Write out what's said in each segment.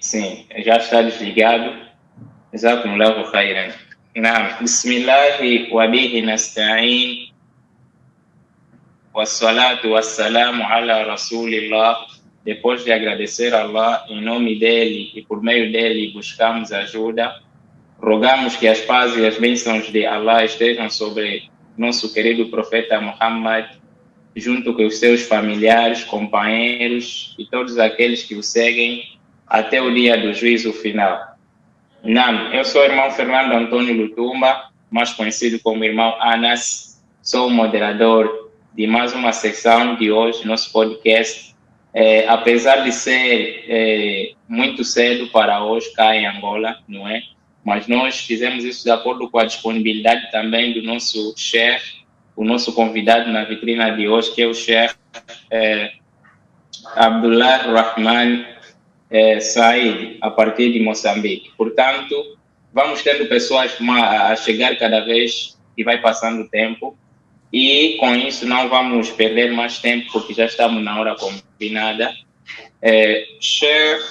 sim, já está desligado. Jazakumullahu khairan. Naam, bismillahi wa bihi nasta'in. Wassalatu wassalamu ala rasulillah. Depois de agradecer a Allah, em nome dele e por meio dele buscamos ajuda, rogamos que as pazes e as bênçãos de Allah estejam sobre nosso querido profeta Muhammad, junto com os seus familiares, companheiros e todos aqueles que o seguem até o dia do juízo final. Não, eu sou o irmão Fernando Antônio Lutumba, mais conhecido como irmão Anas, sou o moderador de mais uma sessão de hoje, nosso podcast. Apesar de ser muito cedo para hoje cá em Angola, não é? Mas nós fizemos isso de acordo com a disponibilidade também do nosso chefe, o nosso convidado na vitrina de hoje, que é o chefe Abdullah Rahman Said, a partir de Moçambique. Portanto, vamos tendo pessoas a chegar cada vez que vai passando o tempo e com isso não vamos perder mais tempo porque já estamos na hora combinada. Sheikh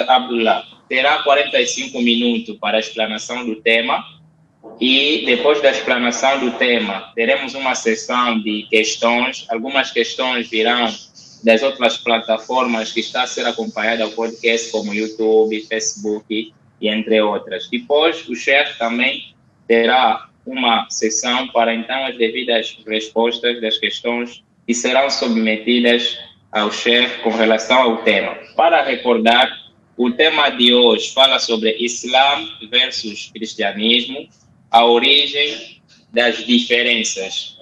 Abdullah terá 45 minutos para a explanação do tema e depois da explanação do tema teremos uma sessão de questões. Algumas questões virão das outras plataformas que está a ser acompanhada o podcast, como YouTube, Facebook e entre outras. Depois, o chefe também terá uma sessão para, então, as devidas respostas das questões que serão submetidas ao chefe com relação ao tema. Para recordar, o tema de hoje fala sobre Islã versus cristianismo, a origem das diferenças.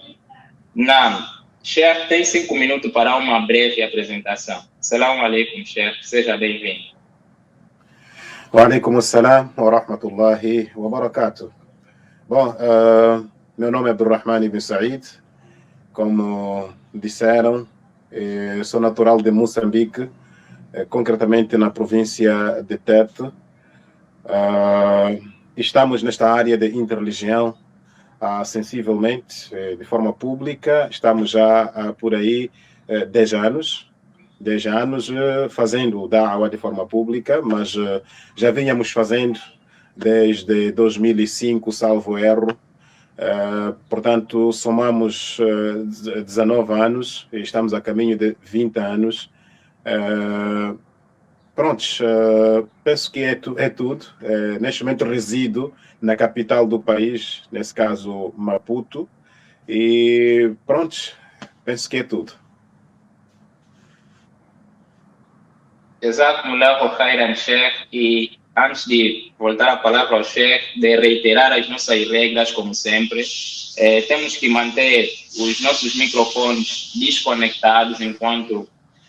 Chefe, tem 5 minutos para uma breve apresentação. Assalamu alaikum, chefe. Seja bem-vindo. Wa alaikum assalam wa rahmatullahi wa barakatuh. Bom, meu nome é Abdurrahman Ibn Said. Como disseram, sou natural de Moçambique, concretamente na província de Tete. Estamos nesta área de interreligião sensivelmente, de forma pública. Estamos já por aí 10 anos fazendo da'wah de forma pública, mas já vínhamos fazendo desde 2005, salvo erro. Portanto, somamos 19 anos e estamos a caminho de 20 anos. Prontos, penso que é tudo. Neste momento resido na capital do país, nesse caso Maputo, e prontos, penso que é tudo. Jazakumullahu khairan, chefe. E antes de voltar a palavra ao chefe, de reiterar as nossas regras, como sempre, temos que manter os nossos microfones desconectados enquanto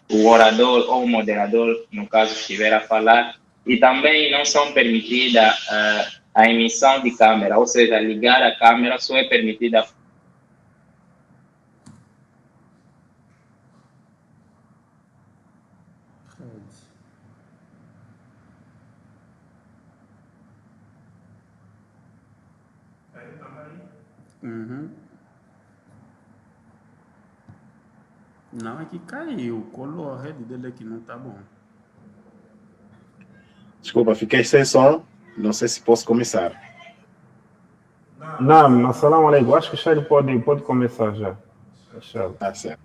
o orador ou o moderador, no caso, estiver a falar, e também não são permitida a emissão de câmera, ou seja, ligar a câmera só é permitida. Não, é que caiu. Colou a rede dele aqui, não tá bom. Desculpa, fiquei sem som. Não sei se posso começar. Não, assalamu alaikum. Acho que o Shari pode começar já. certo.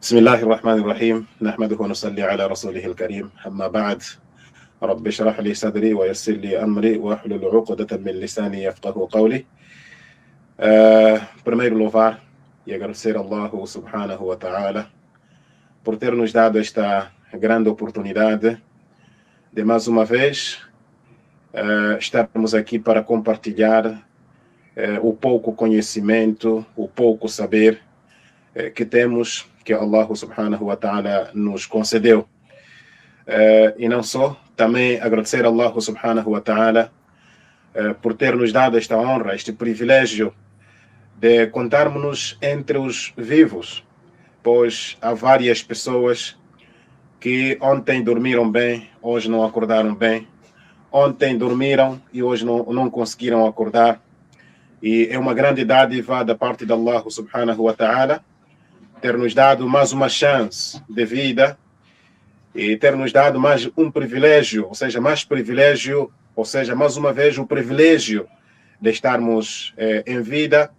بسم الله الرحمن الرحيم نحمده ونصلي على رسوله الكريم أما بعد رب اشرح لي صدري ويسر لي أمري واحلل عقدة من لساني يفقه قولي. Primeiro louvar e agradecer a Allah subhanahu wa ta'ala por ter nos dado esta grande oportunidade de mais uma vez estarmos aqui para compartilhar o pouco conhecimento, o pouco saber que temos, que Allah subhanahu wa ta'ala nos concedeu. E não só, também agradecer a Allah subhanahu wa ta'ala por ter nos dado esta honra, este privilégio de contarmos entre os vivos, pois há várias pessoas que ontem dormiram bem, hoje não acordaram bem, ontem dormiram e hoje não conseguiram acordar, e é uma grande dádiva da parte de Allah subhanahu wa ta'ala ter nos dado mais uma chance de vida e ter nos dado mais um privilégio, ou seja, mais uma vez o privilégio de estarmos em vida.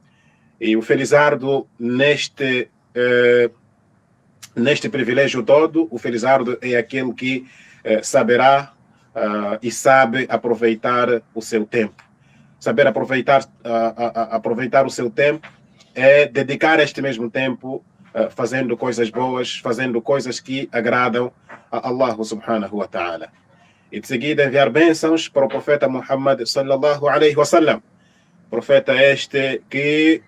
E o Felizardo, neste privilégio todo, o Felizardo é aquele que saberá e sabe aproveitar o seu tempo. Saber aproveitar o seu tempo é dedicar este mesmo tempo fazendo coisas boas, fazendo coisas que agradam a Allah subhanahu wa ta'ala. E de seguida enviar bênçãos para o profeta Muhammad sallallahu alaihi wasallam. Profeta este que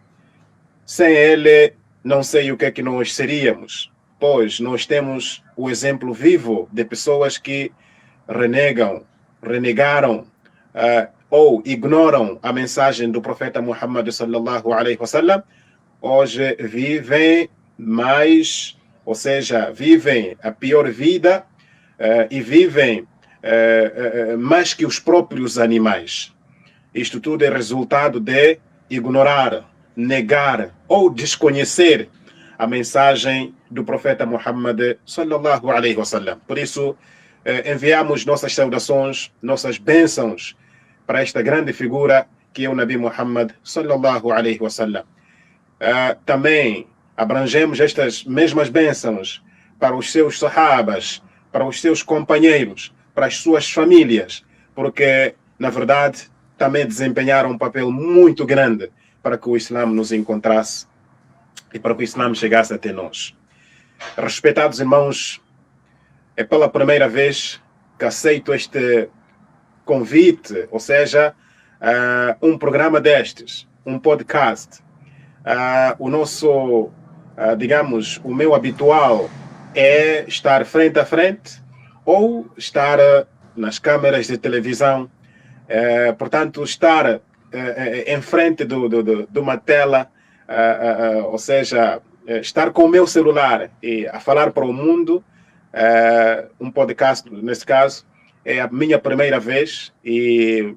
sem ele não sei o que é que nós seríamos, pois nós temos o exemplo vivo de pessoas que renegaram ou ignoram a mensagem do profeta Muhammad sallallahu alaihi wasallam. Hoje vivem vivem a pior vida e vivem mais que os próprios animais. Isto tudo é resultado de ignorar, negar ou desconhecer a mensagem do profeta Muhammad sallallahu alaihi wasallam. Por isso, enviamos nossas saudações, nossas bênçãos para esta grande figura que é o Nabi Muhammad sallallahu alaihi wasallam. Também abrangemos estas mesmas bênçãos para os seus sahabas, para os seus companheiros, para as suas famílias, porque, na verdade, também desempenharam um papel muito grande para que o Islã nos encontrasse e para que o Islã chegasse até nós. Respeitados irmãos, é pela primeira vez que aceito este convite, ou seja, um programa destes, um podcast. O nosso, digamos, o meu habitual é estar frente a frente ou estar nas câmeras de televisão, portanto, estar em frente de uma tela, ou seja, estar com o meu celular e a falar para o mundo, um podcast, nesse caso, é a minha primeira vez e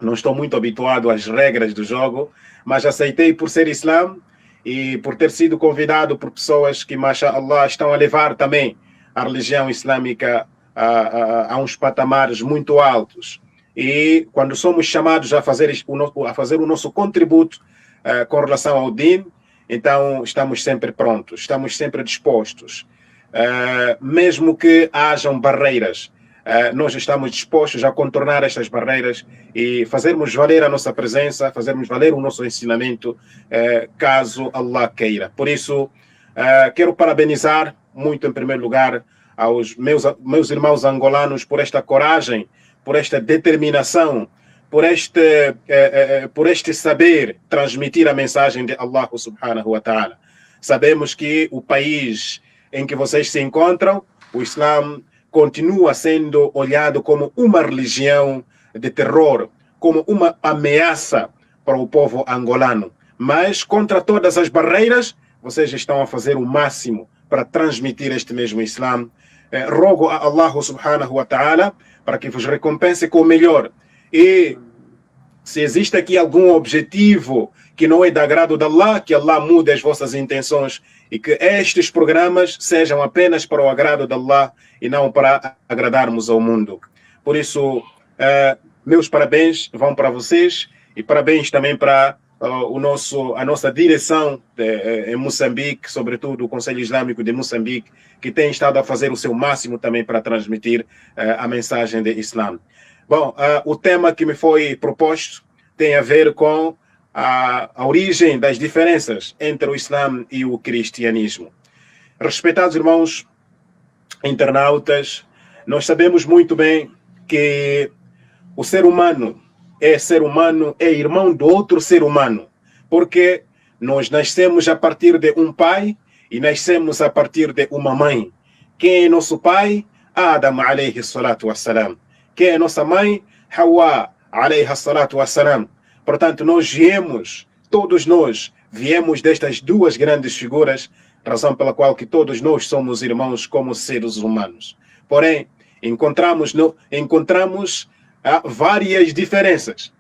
não estou muito habituado às regras do jogo, mas aceitei por ser Islã e por ter sido convidado por pessoas que, mashallah, estão a levar também a religião islâmica a uns patamares muito altos. E quando somos chamados a fazer o nosso contributo com relação ao Din, então estamos sempre prontos, estamos sempre dispostos. Mesmo que hajam barreiras, nós estamos dispostos a contornar estas barreiras e fazermos valer a nossa presença, fazermos valer o nosso ensinamento, caso Allah queira. Por isso, quero parabenizar muito, em primeiro lugar, aos meus irmãos angolanos por esta coragem, por esta determinação, por este saber transmitir a mensagem de Allah subhanahu wa ta'ala. Sabemos que o país em que vocês se encontram, o Islã, continua sendo olhado como uma religião de terror, como uma ameaça para o povo angolano. Mas, contra todas as barreiras, vocês estão a fazer o máximo para transmitir este mesmo Islã. Rogo a Allah subhanahu wa ta'ala para que vos recompense com o melhor. E se existe aqui algum objetivo que não é de agrado de Allah, que Allah mude as vossas intenções e que estes programas sejam apenas para o agrado de Allah e não para agradarmos ao mundo. Por isso, meus parabéns vão para vocês e parabéns também para a nossa direção em Moçambique, sobretudo o Conselho Islâmico de Moçambique, que tem estado a fazer o seu máximo também para transmitir a mensagem de Islã. Bom, o tema que me foi proposto tem a ver com a origem das diferenças entre o Islã e o cristianismo. Respeitados irmãos internautas, nós sabemos muito bem que o ser humano é irmão do outro ser humano, porque nós nascemos a partir de um pai e nascemos a partir de uma mãe. Quem é nosso pai? Adam alayhi salatu wassalam. Quem é nossa mãe? Hawa alayhi salatu wassalam. Portanto, todos nós viemos destas duas grandes figuras, razão pela qual que todos nós somos irmãos como seres humanos. Porém, encontramos várias diferenças.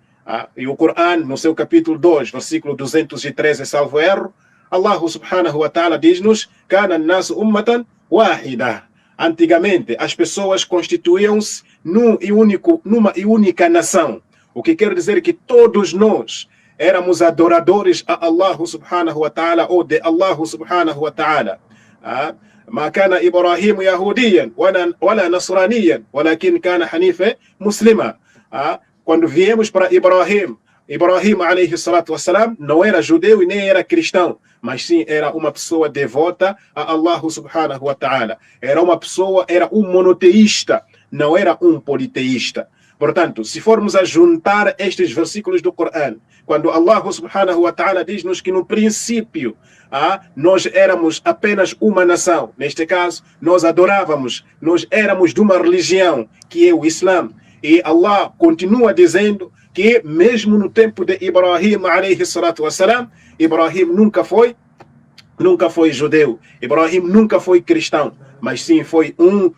E o Corão, no seu capítulo 2, versículo 213, salvo erro, Allah subhanahu wa ta'ala diz-nos: "Kana an-nasu ummatan wahida." Antigamente, as pessoas constituíam-se numa e única nação. O que quer dizer que todos nós éramos adoradores a Allah subhanahu wa ta'ala ou de Allah subhanahu wa ta'ala. ما كان إبراهيم يهوديا ولا نصرانيا ولكن كان حنيفا مسلما. Quando viemos para Ibrahim alayhi salatu wassalam não era judeu e nem era cristão, mas sim era uma pessoa devota a Allah subhanahu wa ta'ala. Era um monoteísta, não era um politeísta. Portanto, se formos a juntar estes versículos do Corão, quando Allah subhanahu wa ta'ala diz-nos que no princípio nós éramos apenas uma nação, neste caso nós adorávamos, nós éramos de uma religião que é o Islã, e Allah continua dizendo que mesmo no tempo de Ibrahim alayhi salatu wassalam, Ibrahim nunca foi judeu, Ibrahim nunca foi cristão, mas sim foi um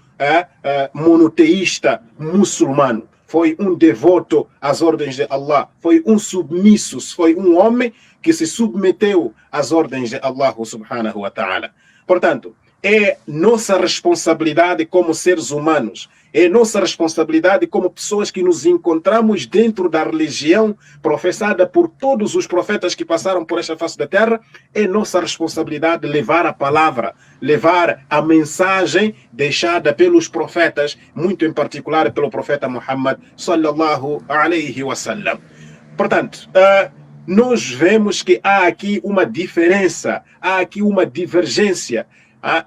monoteísta muçulmano. Foi um devoto às ordens de Allah, foi um submisso, foi um homem que se submeteu às ordens de Allah subhanahu wa ta'ala. Portanto, é nossa responsabilidade como seres humanos, é nossa responsabilidade como pessoas que nos encontramos dentro da religião professada por todos os profetas que passaram por esta face da terra, é nossa responsabilidade levar a palavra, levar a mensagem deixada pelos profetas, muito em particular pelo profeta Muhammad sallallahu alayhi wa sallam. Portanto, nós vemos que há aqui uma diferença, há aqui uma divergência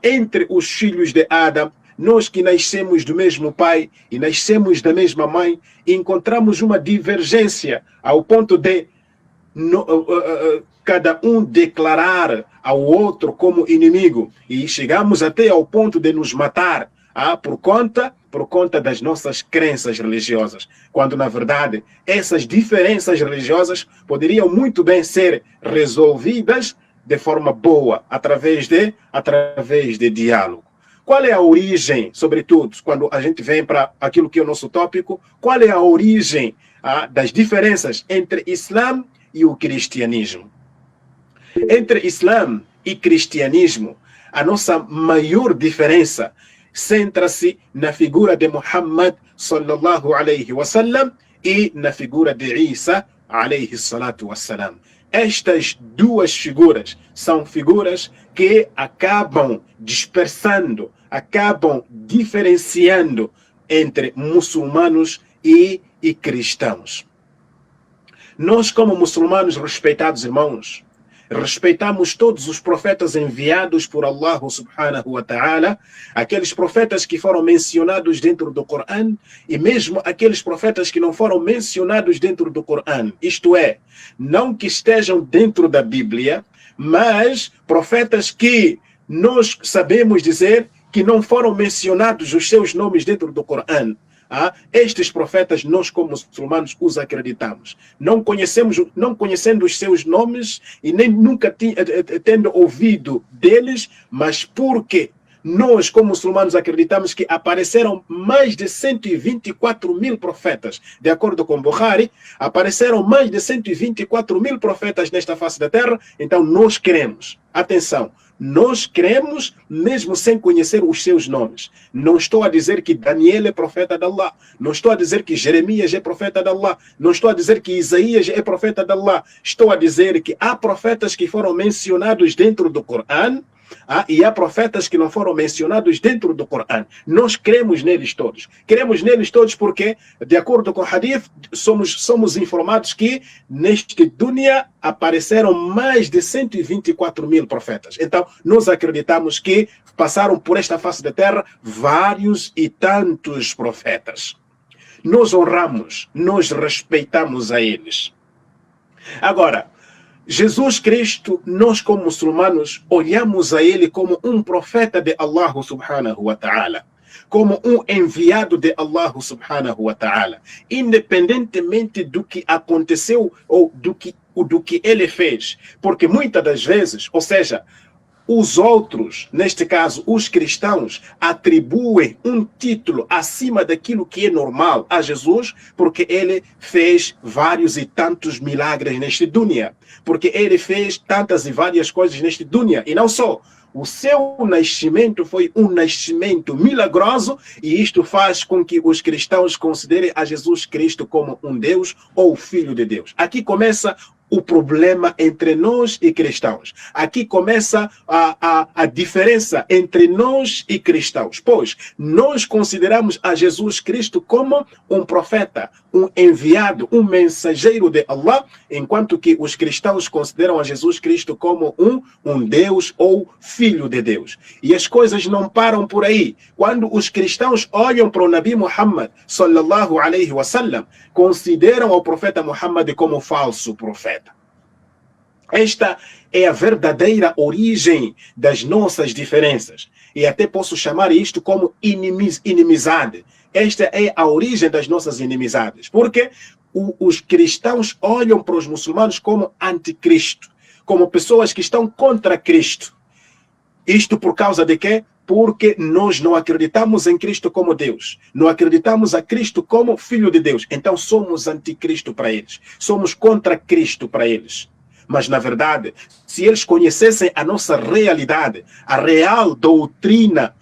entre os filhos de Adão. Nós que nascemos do mesmo pai e nascemos da mesma mãe, encontramos uma divergência ao ponto de cada um declarar ao outro como inimigo, e chegamos até ao ponto de nos matar por conta das nossas crenças religiosas, quando na verdade essas diferenças religiosas poderiam muito bem ser resolvidas de forma boa, através de diálogo. Qual é a origem, sobretudo, quando a gente vem para aquilo que é o nosso tópico, qual é a origem das diferenças entre Islã e o cristianismo? Entre Islã e cristianismo, a nossa maior diferença centra-se na figura de Muhammad sallallahu alayhi wa sallam e na figura de Isa alayhi salatu wassalam. Estas duas figuras são figuras que acabam dispersando, acabam diferenciando entre muçulmanos e cristãos. Nós, como muçulmanos, respeitados irmãos, respeitamos todos os profetas enviados por Allah subhanahu wa ta'ala, aqueles profetas que foram mencionados dentro do Corão e mesmo aqueles profetas que não foram mencionados dentro do Corão, isto é, não que estejam dentro da Bíblia, mas profetas que nós sabemos dizer que não foram mencionados os seus nomes dentro do Corão. Estes profetas, nós como muçulmanos os acreditamos. Não conhecendo os seus nomes e nem nunca tendo ouvido deles, mas porque nós como muçulmanos acreditamos que apareceram mais de 124 mil profetas. De acordo com Bukhari, apareceram mais de 124 mil profetas nesta face da terra, então nós queremos. Atenção! Nós cremos mesmo sem conhecer os seus nomes. Não estou a dizer que Daniel é profeta de Allah. Não estou a dizer que Jeremias é profeta de Allah. Não estou a dizer que Isaías é profeta de Allah. Estou a dizer que há profetas que foram mencionados dentro do Corão e há profetas que não foram mencionados dentro do Corão. Nós cremos neles todos. Cremos neles todos porque, de acordo com o Hadith, somos informados que neste dunya apareceram mais de 124 mil profetas. Então, nós acreditamos que passaram por esta face da terra vários e tantos profetas. Nós honramos, nós respeitamos a eles. Agora, Jesus Cristo, nós como muçulmanos, olhamos a ele como um profeta de Allah subhanahu wa ta'ala, como um enviado de Allah subhanahu wa ta'ala, independentemente do que aconteceu ou do que ele fez, porque muitas das vezes, ou seja, os outros, neste caso os cristãos, atribuem um título acima daquilo que é normal a Jesus, porque ele fez vários e tantos milagres neste dunya, porque ele fez tantas e várias coisas neste dunya, e não só. O seu nascimento foi um nascimento milagroso, e isto faz com que os cristãos considerem a Jesus Cristo como um Deus ou Filho de Deus. Aqui começa o problema entre nós e cristãos. Aqui começa a diferença entre nós e cristãos, pois nós consideramos a Jesus Cristo como um profeta, um enviado, um mensageiro de Allah, enquanto que os cristãos consideram a Jesus Cristo como um Deus ou Filho de Deus. E as coisas não param por aí. Quando os cristãos olham para o Nabi Muhammad, sallallahu alaihi wasallam, consideram o profeta Muhammad como falso profeta. Esta é a verdadeira origem das nossas diferenças. E até posso chamar isto como inimizade. Esta é a origem das nossas inimizades. Porque os cristãos olham para os muçulmanos como anticristo, como pessoas que estão contra Cristo. Isto por causa de quê? Porque nós não acreditamos em Cristo como Deus. Não acreditamos a Cristo como Filho de Deus. Então somos anticristo para eles. Somos contra Cristo para eles. Mas, na verdade, se eles conhecessem a nossa realidade, a real doutrina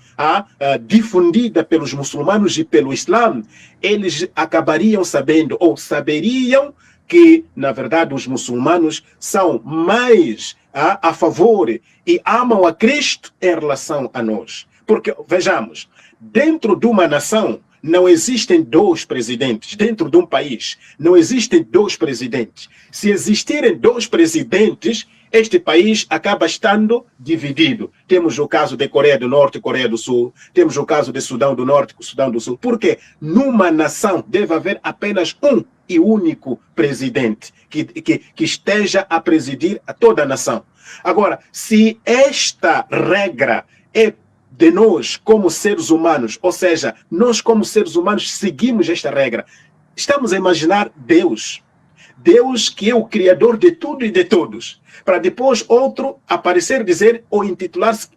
difundida pelos muçulmanos e pelo Islã, eles acabariam sabendo, ou saberiam, que, na verdade, os muçulmanos são mais a favor e amam a Cristo em relação a nós. Porque, vejamos, dentro de uma nação, não existem dois presidentes. Dentro de um país, não existem dois presidentes. Se existirem dois presidentes, este país acaba estando dividido. Temos o caso de Coreia do Norte e Coreia do Sul. Temos o caso de Sudão do Norte e Sudão do Sul. Porque numa nação deve haver apenas um e único presidente que esteja a presidir a toda a nação. Agora, se esta regra é de nós como seres humanos, ou seja, nós como seres humanos seguimos esta regra, estamos a imaginar Deus que é o criador de tudo e de todos, para depois outro aparecer, dizer ou intitular-se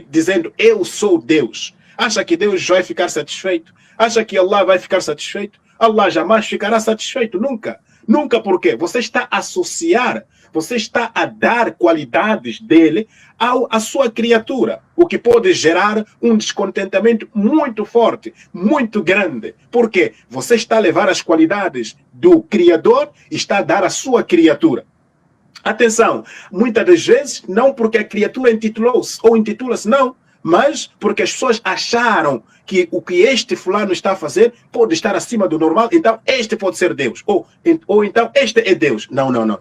dizendo eu sou Deus. Acha que Deus vai ficar satisfeito? Acha que Allah vai ficar satisfeito? Allah jamais ficará satisfeito, nunca. Nunca, porque você está a associar, você está a dar qualidades dele à sua criatura, o que pode gerar um descontentamento muito forte, muito grande, porque você está a levar as qualidades do Criador e está a dar à sua criatura. Atenção, muitas das vezes, não porque a criatura intitulou-se ou intitula-se, não, mas porque as pessoas acharam que o que este fulano está a fazer pode estar acima do normal, então este pode ser Deus, ou então este é Deus. Não, não, não.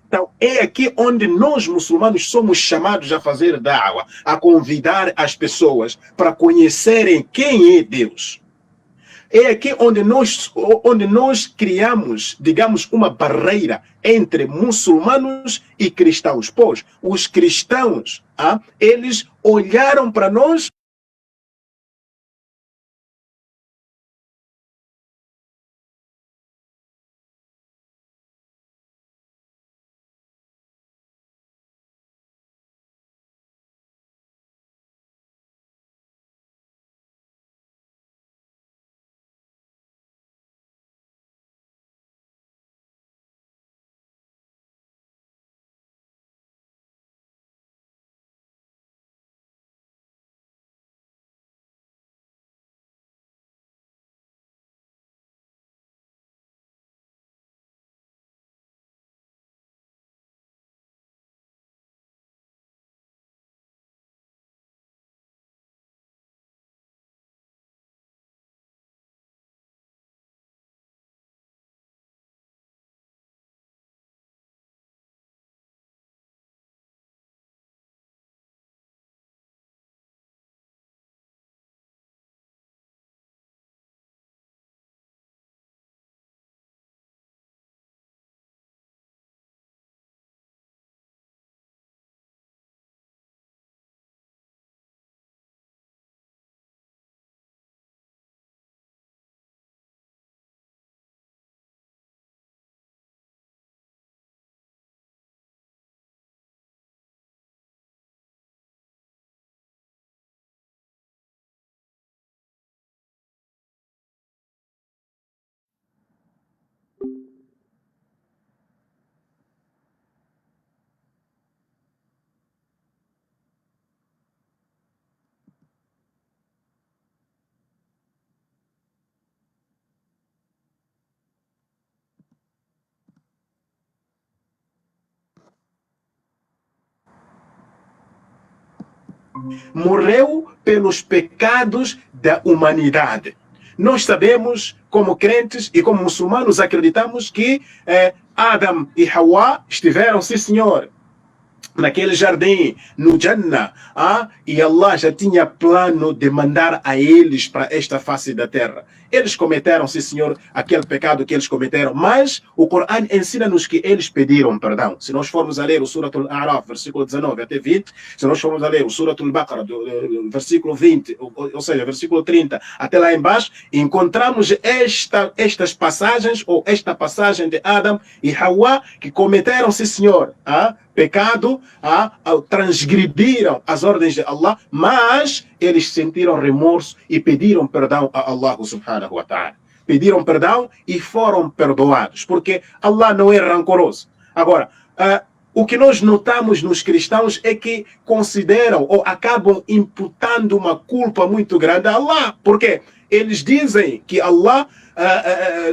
Então é aqui onde nós muçulmanos somos chamados a fazer da'wa, a convidar as pessoas para conhecerem quem é Deus. É aqui onde nós criamos, digamos, uma barreira entre muçulmanos e cristãos. Pois os cristãos, eles olharam para nós Morreu pelos pecados da humanidade. Nós sabemos, como crentes e como muçulmanos, acreditamos que Adam e Hawa estiveram, sim senhor, naquele jardim, no Jannah, e Allah já tinha plano de mandar a eles para esta face da terra. Eles cometeram, sim senhor, aquele pecado que eles cometeram, mas o Corão ensina-nos que eles pediram perdão. Se nós formos a ler o Surah Al-A'raf, versículo 19 até 20, se nós formos a ler o Surah Al-Baqarah, versículo 20, ou seja, versículo 30, até lá embaixo, encontramos estas passagens, ou esta passagem de Adam e Hawa, que cometeram, sim senhor, pecado, transgrediram as ordens de Allah, mas eles sentiram remorso e pediram perdão a Allah subhanahu wa ta'ala. Pediram perdão e foram perdoados, porque Allah não é rancoroso. Agora, o que nós notamos nos cristãos é que consideram ou acabam imputando uma culpa muito grande a Allah. Por quê? Eles dizem que Allah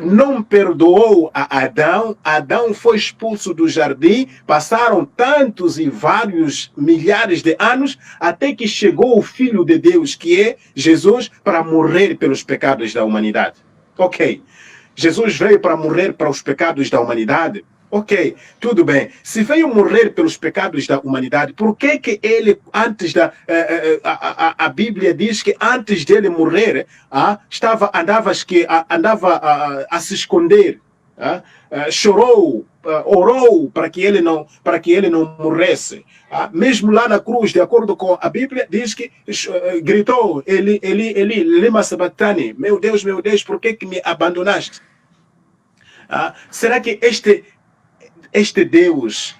não perdoou a Adão. Adão foi expulso do jardim, passaram tantos e vários milhares de anos, até que chegou o Filho de Deus, que é Jesus, para morrer pelos pecados da humanidade. Ok, Jesus veio para morrer para os pecados da humanidade. Ok, tudo bem. Se veio morrer pelos pecados da humanidade, por que que ele, antes da... a Bíblia diz que antes dele morrer, andava a se esconder, chorou, orou para que ele não morresse. Mesmo lá na cruz, de acordo com a Bíblia, diz que gritou, Eli, lema sabachthani, meu Deus, por que me abandonaste? Será que este Deus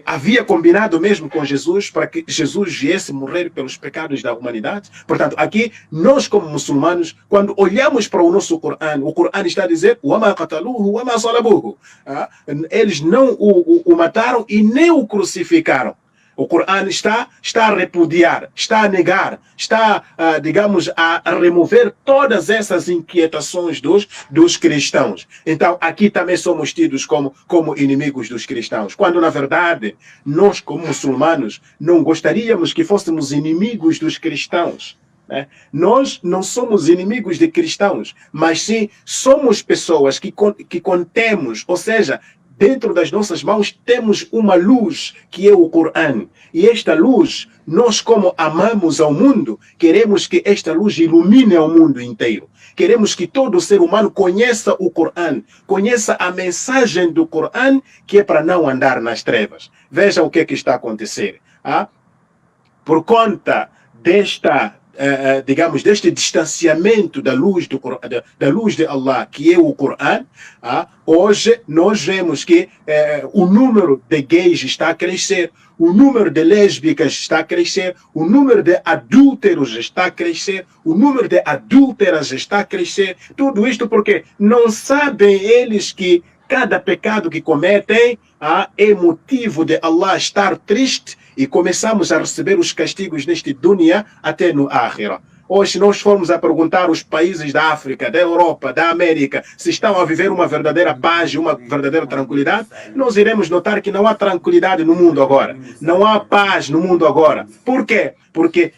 havia combinado mesmo com Jesus para que Jesus viesse morrer pelos pecados da humanidade? Portanto, aqui, nós como muçulmanos, quando olhamos para o nosso Corão, o Corão está a dizer وَمَا قَتَلُوهُ وَمَا صَلَبُوهُ. Eles não o mataram e nem o crucificaram. O Corão está a repudiar, está a negar, está, digamos, a remover todas essas inquietações dos cristãos. Então, aqui também somos tidos como inimigos dos cristãos, quando, na verdade, nós, como muçulmanos, não gostaríamos que fôssemos inimigos dos cristãos. Nós não somos inimigos de cristãos, mas sim somos pessoas que contemos, ou seja, dentro das nossas mãos temos uma luz, que é o Corão. E esta luz, nós como amamos ao mundo, queremos que esta luz ilumine ao mundo inteiro. Queremos que todo ser humano conheça o Corão, conheça a mensagem do Corão, que é para não andar nas trevas. Veja o que está a acontecer. Por conta digamos, deste distanciamento da luz de Allah, que é o Corão, hoje nós vemos que o número de gays está a crescer, o número de lésbicas está a crescer, o número de adúlteros está a crescer, o número de adúlteras está a crescer. Tudo isto porque não sabem eles que cada pecado que cometem é motivo de Allah estar triste, e começamos a receber os castigos neste dunya até no Akhirah. Hoje, se nós formos a perguntar os países da África, da Europa, da América, se estão a viver uma verdadeira paz e uma verdadeira tranquilidade, nós iremos notar que não há tranquilidade no mundo agora. Não há paz no mundo agora. Por quê? Porque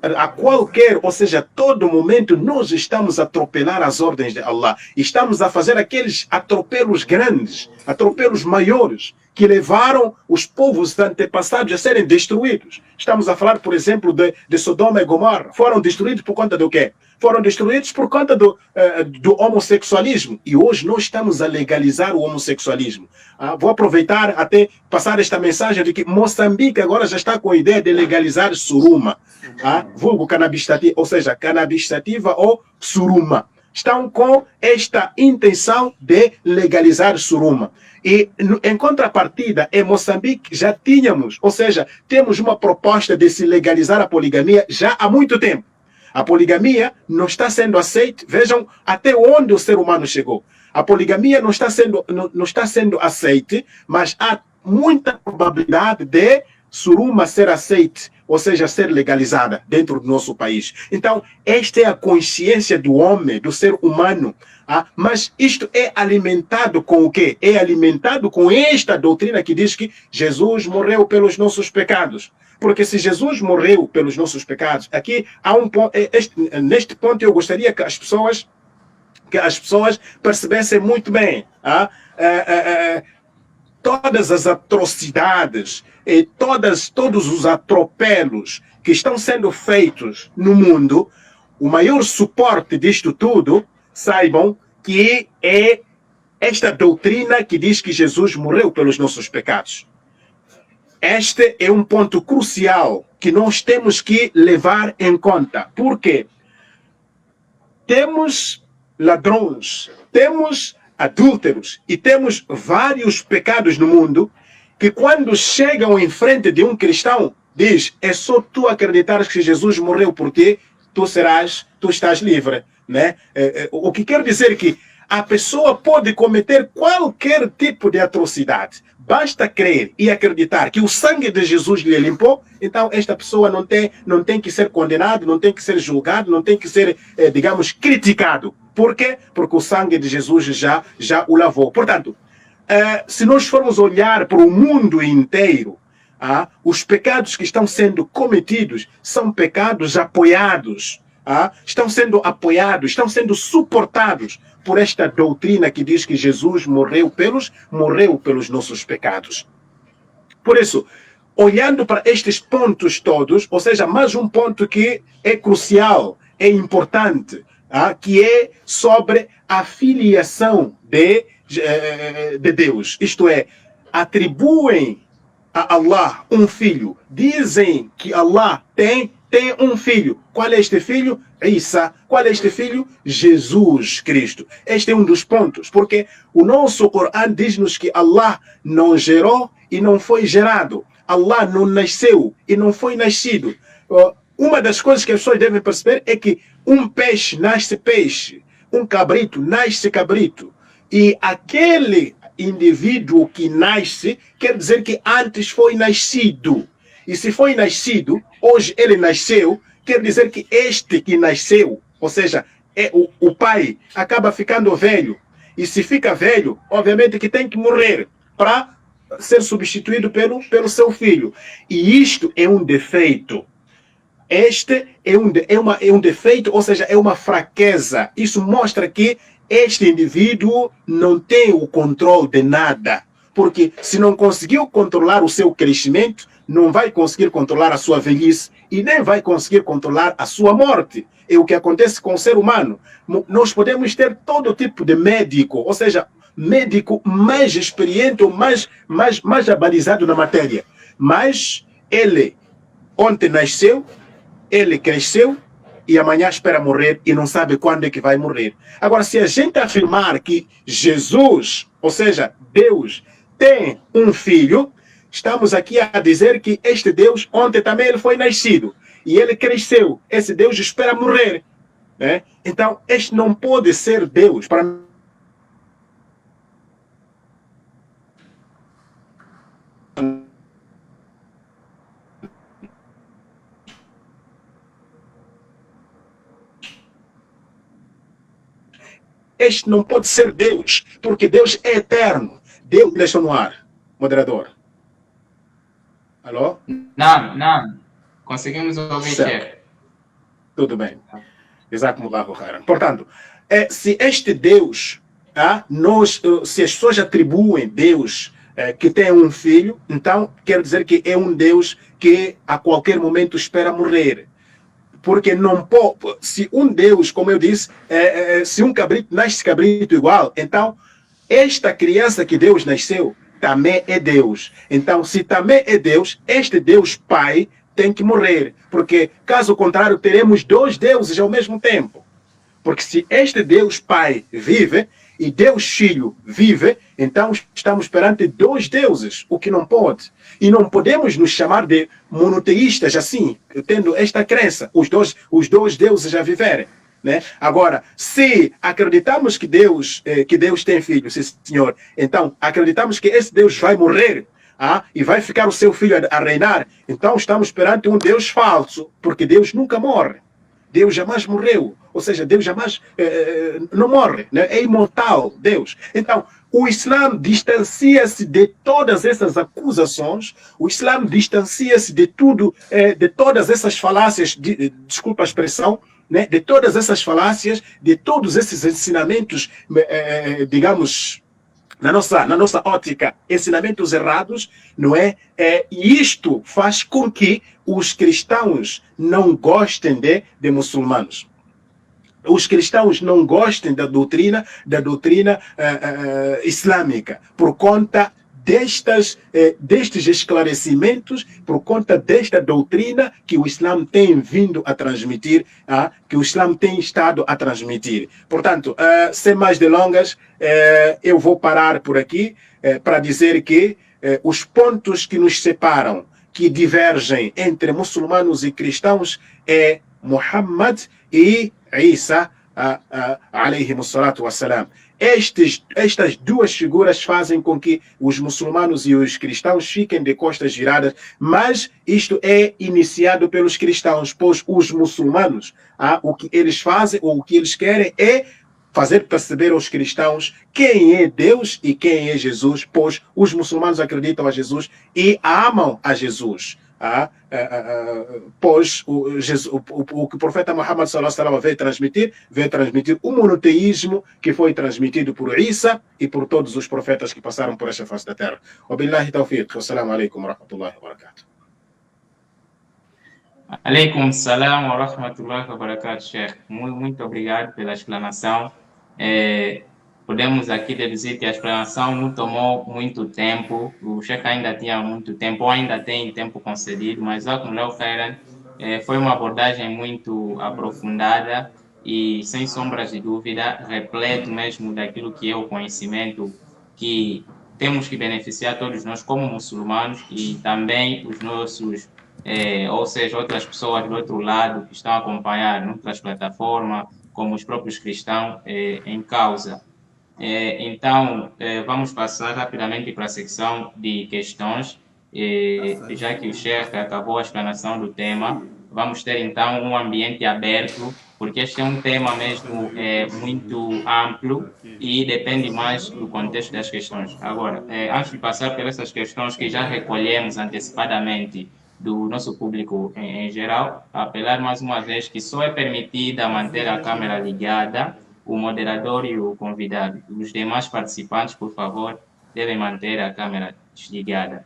a qualquer, ou seja, todo momento, nós estamos a atropelar as ordens de Allah. Estamos a fazer aqueles atropelos grandes, atropelos maiores, que levaram os povos antepassados a serem destruídos. Estamos a falar, por exemplo, de Sodoma e Gomorra. Foram destruídos por conta do quê? Foram destruídos por conta do homossexualismo. E hoje nós estamos a legalizar o homossexualismo. Vou aproveitar até passar esta mensagem de que Moçambique agora já está com a ideia de legalizar suruma. Vulgo cannabis sativa, ou seja, cannabis sativa ou suruma. Estão com esta intenção de legalizar suruma. E em contrapartida, em Moçambique já tínhamos, ou seja, temos uma proposta de se legalizar a poligamia já há muito tempo. A poligamia não está sendo aceita. Vejam até onde o ser humano chegou. A poligamia não está sendo aceita, mas há muita probabilidade de suruma ser aceita, ou seja, ser legalizada dentro do nosso país. Então, esta é a consciência do homem, do ser humano. Mas isto é alimentado com o quê? É alimentado com esta doutrina que diz que Jesus morreu pelos nossos pecados. Porque se Jesus morreu pelos nossos pecados, aqui há um ponto, neste ponto eu gostaria que as pessoas percebessem muito bem. Todas as atrocidades e todos os atropelos que estão sendo feitos no mundo, o maior suporte disto tudo, saibam que é esta doutrina que diz que Jesus morreu pelos nossos pecados. Este é um ponto crucial que nós temos que levar em conta. Por quê? Temos ladrões, temos adúlteros e temos vários pecados no mundo que quando chegam em frente de um cristão, diz, é só tu acreditares que Jesus morreu por ti, tu estás livre, né? O que quer dizer que a pessoa pode cometer qualquer tipo de atrocidade. Basta crer e acreditar que o sangue de Jesus lhe limpou, então esta pessoa não tem que ser condenada, não tem que ser julgada, não tem que ser, digamos, criticado. Por quê? Porque o sangue de Jesus já o lavou. Portanto, se nós formos olhar para o mundo inteiro, os pecados que estão sendo cometidos são pecados apoiados, estão sendo apoiados, estão sendo suportados por esta doutrina que diz que Jesus morreu pelos nossos pecados. Por isso, olhando para estes pontos todos, ou seja, mais um ponto que é crucial, é importante, que é sobre a filiação de Deus. Isto é, atribuem a Allah um filho. Dizem que Allah tem um filho. Qual é este filho? Isa. Qual é este filho? Jesus Cristo. Este é um dos pontos, porque o nosso Corão diz-nos que Allah não gerou e não foi gerado. Allah não nasceu e não foi nascido. Uma das coisas que as pessoas devem perceber é que um peixe nasce peixe, um cabrito nasce cabrito. E aquele indivíduo que nasce quer dizer que antes foi nascido. E se foi nascido, hoje ele nasceu, quer dizer que este que nasceu, ou seja, o pai, acaba ficando velho. E se fica velho, obviamente que tem que morrer para ser substituído pelo seu filho. E isto é um defeito. Este é um defeito, ou seja, é uma fraqueza. Isso mostra que este indivíduo não tem o controle de nada. Porque se não conseguiu controlar o seu crescimento, não vai conseguir controlar a sua velhice e nem vai conseguir controlar a sua morte. É o que acontece com o ser humano. Nós podemos ter todo tipo de médico, ou seja, médico mais experiente ou mais abalizado na matéria. Mas ele ontem nasceu, ele cresceu e amanhã espera morrer e não sabe quando é que vai morrer. Agora, se a gente afirmar que Jesus, ou seja, Deus, tem um filho, estamos aqui a dizer que este Deus, ontem também ele foi nascido e ele cresceu. Esse Deus espera morrer, né? Então, este não pode ser Deus. Este não pode ser Deus, porque Deus é eterno. Deus deixou no ar. Moderador. Alô? Não. Conseguimos ouvir, chefe. Tudo bem. Jazakumullahu khairan. Portanto, se este Deus, se as pessoas atribuem Deus que tem um filho, então quer dizer que é um Deus que a qualquer momento espera morrer. Porque não pode, se um Deus, como eu disse, se um cabrito nasce cabrito igual, então esta criança que Deus nasceu também é Deus. Então, se também é Deus, este Deus Pai tem que morrer. Porque, caso contrário, teremos dois deuses ao mesmo tempo. Porque se este Deus Pai vive e Deus Filho vive, então estamos perante dois deuses, o que não pode. E não podemos nos chamar de monoteístas assim, tendo esta crença, os dois deuses já viverem. Né? Agora, se acreditamos que Deus tem filho, sim, senhor, então acreditamos que esse Deus vai morrer e vai ficar o seu filho a reinar, então estamos perante um Deus falso, porque Deus nunca morre. Deus jamais morreu, ou seja, Deus jamais não morre, né? É imortal, Deus. Então, o Islã distancia-se de todas essas acusações, o Islã distancia-se de tudo, de todas essas falácias, desculpa a expressão, né? De todas essas falácias, de todos esses ensinamentos, digamos, na nossa ótica, ensinamentos errados, não é? E isto faz com que os cristãos não gostem de muçulmanos. Os cristãos não gostem da doutrina islâmica, por conta destes esclarecimentos, por conta desta doutrina que o Islã tem vindo a transmitir, que o Islã tem estado a transmitir. Portanto, sem mais delongas, eu vou parar por aqui para dizer que os pontos que nos separam, que divergem entre muçulmanos e cristãos, é Muhammad e Isa, alayhi salatu wassalam. Estas duas figuras fazem com que os muçulmanos e os cristãos fiquem de costas viradas, mas isto é iniciado pelos cristãos, pois os muçulmanos, o que eles fazem, ou o que eles querem é fazer perceber aos cristãos quem é Deus e quem é Jesus, pois os muçulmanos acreditam a Jesus e amam a Jesus. Pois o que o profeta Muhammad sallallahu alaihi wasallam veio transmitir o monoteísmo que foi transmitido por Isa e por todos os profetas que passaram por esta face da terra. Wabillahi tawfiq. Wassalamu alaikum wa rahmatullahi wa barakatuh. Alaikum salam wa rahmatullahi wa barakatuh, Sheikh. Muito obrigado pela explanação. Podemos aqui deduzir que a explanação não tomou muito tempo, o Sheikh ainda tinha muito tempo, ou ainda tem tempo concedido, mas foi uma abordagem muito aprofundada e, sem sombras de dúvida, repleto mesmo daquilo que é o conhecimento que temos que beneficiar todos nós como muçulmanos e também os nossos, ou seja, outras pessoas do outro lado que estão a acompanhar em outras plataformas, como os próprios cristãos em causa. Então, vamos passar rapidamente para a secção de questões, já que o Sheikh acabou a explanação do tema. Vamos ter, então, um ambiente aberto, porque este é um tema mesmo muito amplo e depende mais do contexto das questões. Agora, antes de passar por essas questões que já recolhemos antecipadamente do nosso público em geral, apelar mais uma vez que só é permitida manter a câmera ligada o moderador e o convidado. Os demais participantes, por favor, devem manter a câmera desligada.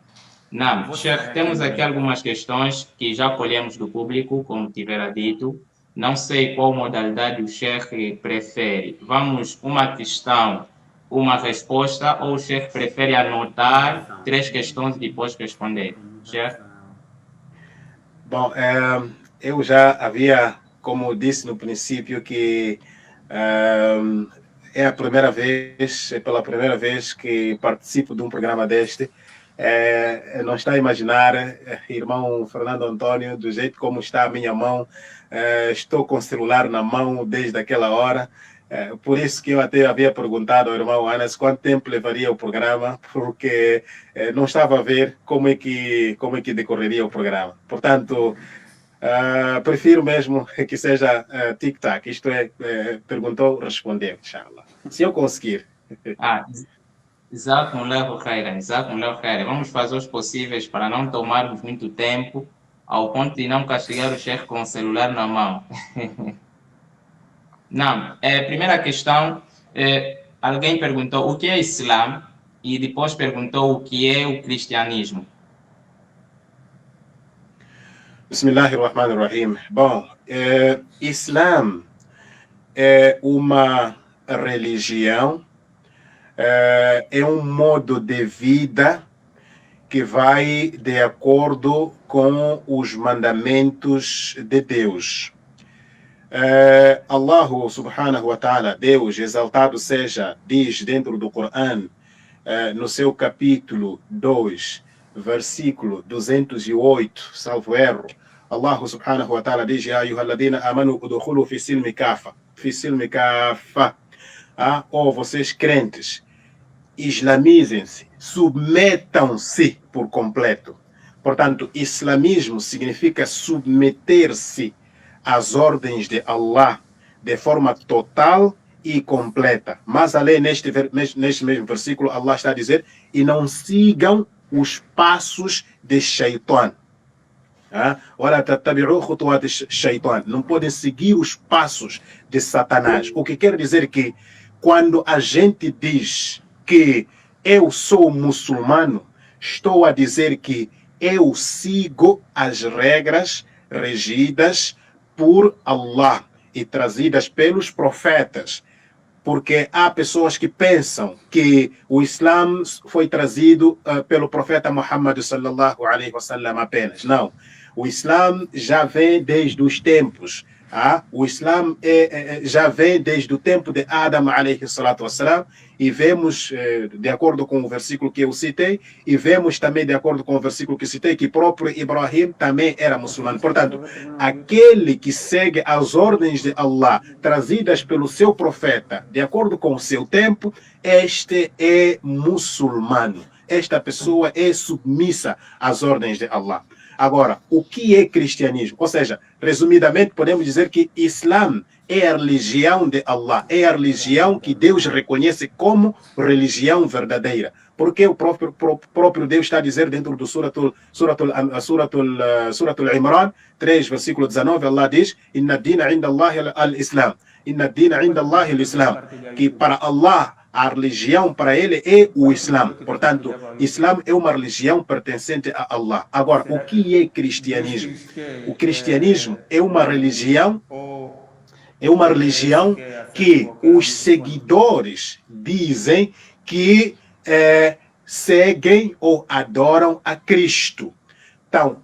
Não, Sheikh, temos aqui algumas questões que já colhemos do público, como tivera dito. Não sei qual modalidade o Sheikh prefere. Vamos, uma questão, uma resposta, ou o Sheikh prefere anotar 3 questões e depois responder? Sheikh? Bom, eu já havia, como disse no princípio, que é pela primeira vez que participo de um programa deste. Não está a imaginar, irmão Fernando Antônio, do jeito como está a minha mão. Estou com o celular na mão desde aquela hora. Por isso que eu até havia perguntado ao irmão Anas quanto tempo levaria o programa, porque não estava a ver como é que decorreria o programa. Portanto, prefiro mesmo que seja tic-tac. Isto é, perguntou, respondeu, inshallah. Se eu conseguir. Jazakumullahu khairan. Vamos fazer os possíveis para não tomarmos muito tempo, ao ponto de não castigar o Sheikh com o celular na mão. Não, primeira questão, alguém perguntou o que é Islã e depois perguntou o que é o cristianismo. Bismillahirrahmanirrahim. Bom, Islã é uma religião, é um modo de vida que vai de acordo com os mandamentos de Deus. Allah subhanahu wa ta'ala, Deus exaltado seja, diz dentro do Coran, no seu capítulo 2, versículo 208, salvo erro, Allah subhanahu wa ta'ala diz: Ya ayyuhalladhina amanu udkhulu fi silmi kafa. Ó vocês crentes, islamizem-se, submetam-se por completo. Portanto, islamismo significa submeter-se as ordens de Allah de forma total e completa. Mas além, neste mesmo versículo, Allah está a dizer: e não sigam os passos de Shaitan. Ora, tattabi'u khutuwat Shaitan. Não podem seguir os passos de Satanás. O que quer dizer que quando a gente diz que eu sou muçulmano, estou a dizer que eu sigo as regras regidas por Allah e trazidas pelos profetas. Porque há pessoas que pensam que o Islã foi trazido pelo profeta Muhammad sallallahu alaihi wasallam apenas. Não. O Islã já vem desde os tempos. O Islã já vem desde o tempo de Adam alaihi salatu wassalam, e vemos, de acordo com o versículo que eu citei, e vemos também, de acordo com o versículo que citei, que próprio Ibrahim também era muçulmano. Portanto, aquele que segue as ordens de Allah trazidas pelo seu profeta, de acordo com o seu tempo, este é muçulmano. Esta pessoa é submissa às ordens de Allah. Agora, o que é cristianismo? Ou seja, resumidamente, podemos dizer que Islã é a religião de Allah, é a religião que Deus reconhece como religião verdadeira. Porque o próprio Deus está a dizer dentro do Suratul Imran 3, versículo 19, Allah diz: Inna dina inda Allahi al-Islam. Inna dina inda Allahi al-Islam. Que para Allah, a religião para ele é o Islã. Portanto, Islã é uma religião pertencente a Allah. Agora, o que é cristianismo? O cristianismo é uma religião que os seguidores dizem que seguem ou adoram a Cristo. Então,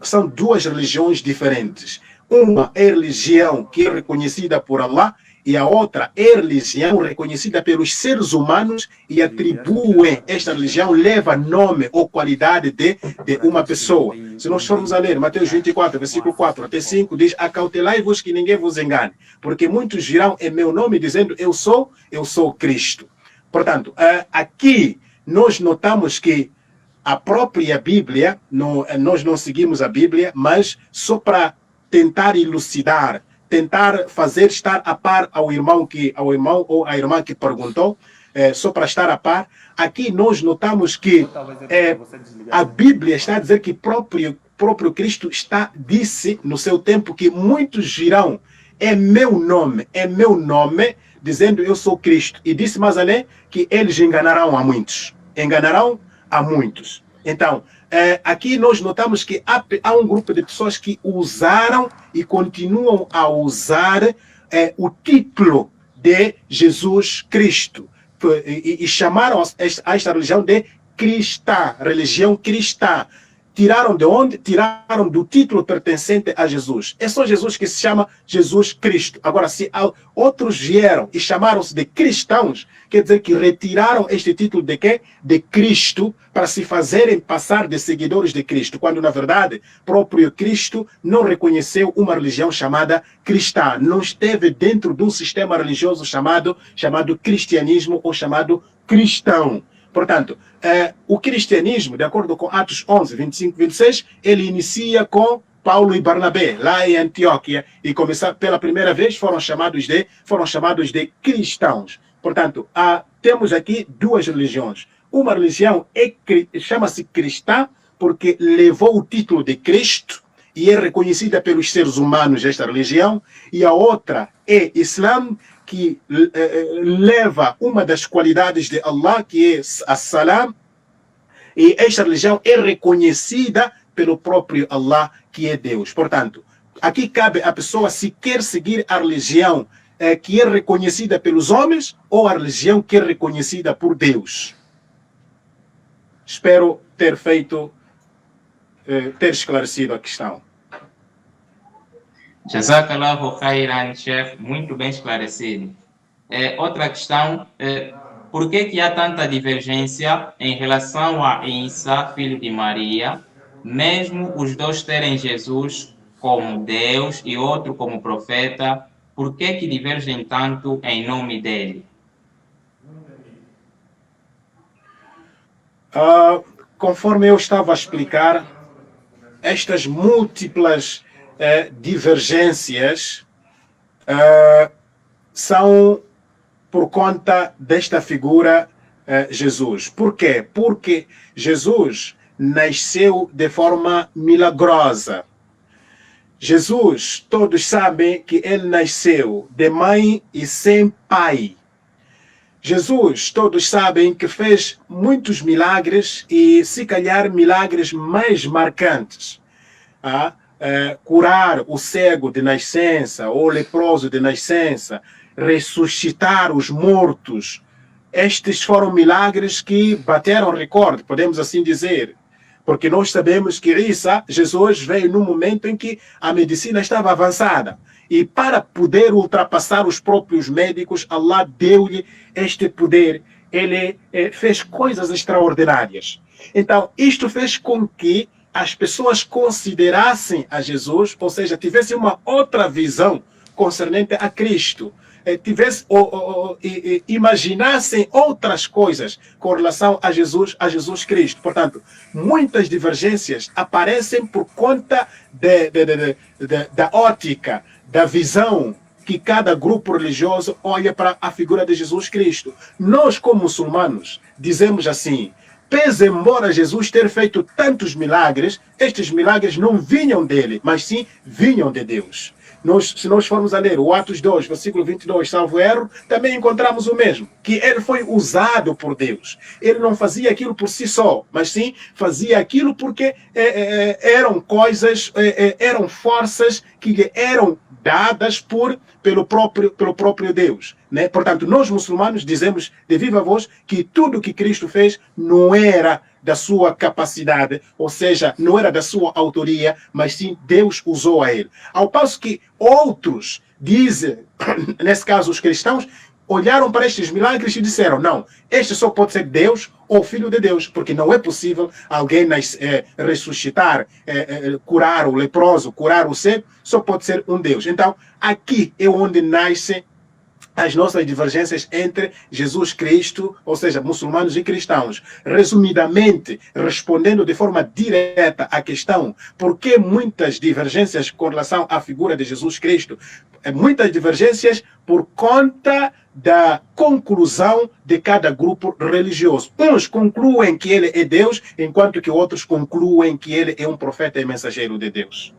são duas religiões diferentes. Uma é religião que é reconhecida por Allah, e a outra é religião reconhecida pelos seres humanos e atribui esta religião, leva nome ou qualidade de uma pessoa. Se nós formos a ler Mateus 24, versículo 4 até 5, diz: acautelai-vos que ninguém vos engane, porque muitos virão em meu nome dizendo eu sou Cristo. Portanto, aqui nós notamos que a própria Bíblia, nós não seguimos a Bíblia, mas só para tentar elucidar, tentar fazer estar a par ao irmão ou à irmã que perguntou, só para estar a par. Aqui nós notamos que a Bíblia está a dizer que próprio Cristo disse no seu tempo que muitos virão em meu nome, dizendo eu sou Cristo. E disse mais além que eles enganarão a muitos. Então, aqui nós notamos que há um grupo de pessoas que usaram e continuam a usar o título de Jesus Cristo e chamaram esta religião de cristã, religião cristã. Tiraram de onde? Tiraram do título pertencente a Jesus. É só Jesus que se chama Jesus Cristo. Agora, se outros vieram e chamaram-se de cristãos, quer dizer que retiraram este título de quê? De Cristo, para se fazerem passar de seguidores de Cristo, quando na verdade próprio Cristo não reconheceu uma religião chamada cristã, não esteve dentro de um sistema religioso chamado cristianismo ou chamado cristão. Portanto, o cristianismo, de acordo com Atos 11, 25 e 26, ele inicia com Paulo e Barnabé, lá em Antioquia, e pela primeira vez foram chamados de cristãos. Portanto, temos aqui duas religiões. Uma religião chama-se cristã porque levou o título de Cristo e é reconhecida pelos seres humanos esta religião, e a outra é Islã, que leva uma das qualidades de Allah, que é a salam, e esta religião é reconhecida pelo próprio Allah, que é Deus. Portanto, aqui cabe a pessoa se quer seguir a religião que é reconhecida pelos homens ou a religião que é reconhecida por Deus. Espero ter esclarecido a questão. Jazakallahu khairan, chefe, muito bem esclarecido. Outra questão, por que há tanta divergência em relação a Isa, filho de Maria, mesmo os dois terem Jesus como Deus e outro como profeta, por que divergem tanto em nome dele? Conforme eu estava a explicar, estas múltiplas divergências são por conta desta figura Jesus. Por quê? Porque Jesus nasceu de forma milagrosa. Jesus, todos sabem que ele nasceu de mãe e sem pai. Jesus, todos sabem que fez muitos milagres e, se calhar, milagres mais marcantes. Curar o cego de nascença, ou leproso de nascença, ressuscitar os mortos. Estes foram milagres que bateram recorde, podemos assim dizer. Porque nós sabemos que Jesus veio num momento em que a medicina estava avançada. E para poder ultrapassar os próprios médicos, Allah deu-lhe este poder. Ele fez coisas extraordinárias. Então, isto fez com que as pessoas considerassem a Jesus, ou seja, tivessem uma outra visão concernente a Cristo. Imaginassem outras coisas com relação a Jesus Cristo. Portanto, muitas divergências aparecem por conta da ótica, da visão que cada grupo religioso olha para a figura de Jesus Cristo. Nós, como muçulmanos, dizemos assim: pese embora Jesus ter feito tantos milagres, estes milagres não vinham dele, mas sim vinham de Deus. Se nós formos a ler o Atos 2, versículo 22, salvo erro, também encontramos o mesmo, que ele foi usado por Deus. Ele não fazia aquilo por si só, mas sim fazia aquilo porque eram coisas, eram forças que lhe eram dadas pelo próprio Deus. Né? Portanto, nós muçulmanos dizemos de viva voz que tudo que Cristo fez não era da sua capacidade, ou seja, não era da sua autoria, mas sim Deus usou a ele. Ao passo que outros dizem, nesse caso os cristãos, olharam para estes milagres e disseram: não, este só pode ser Deus ou Filho de Deus, porque não é possível alguém ressuscitar, curar o leproso, curar o cego, só pode ser um Deus. Então, aqui é onde nascem as nossas divergências entre Jesus Cristo, ou seja, muçulmanos e cristãos. Resumidamente, respondendo de forma direta à questão, por que muitas divergências com relação à figura de Jesus Cristo? Muitas divergências por conta da conclusão de cada grupo religioso. Uns concluem que ele é Deus, enquanto que outros concluem que ele é um profeta e mensageiro de Deus.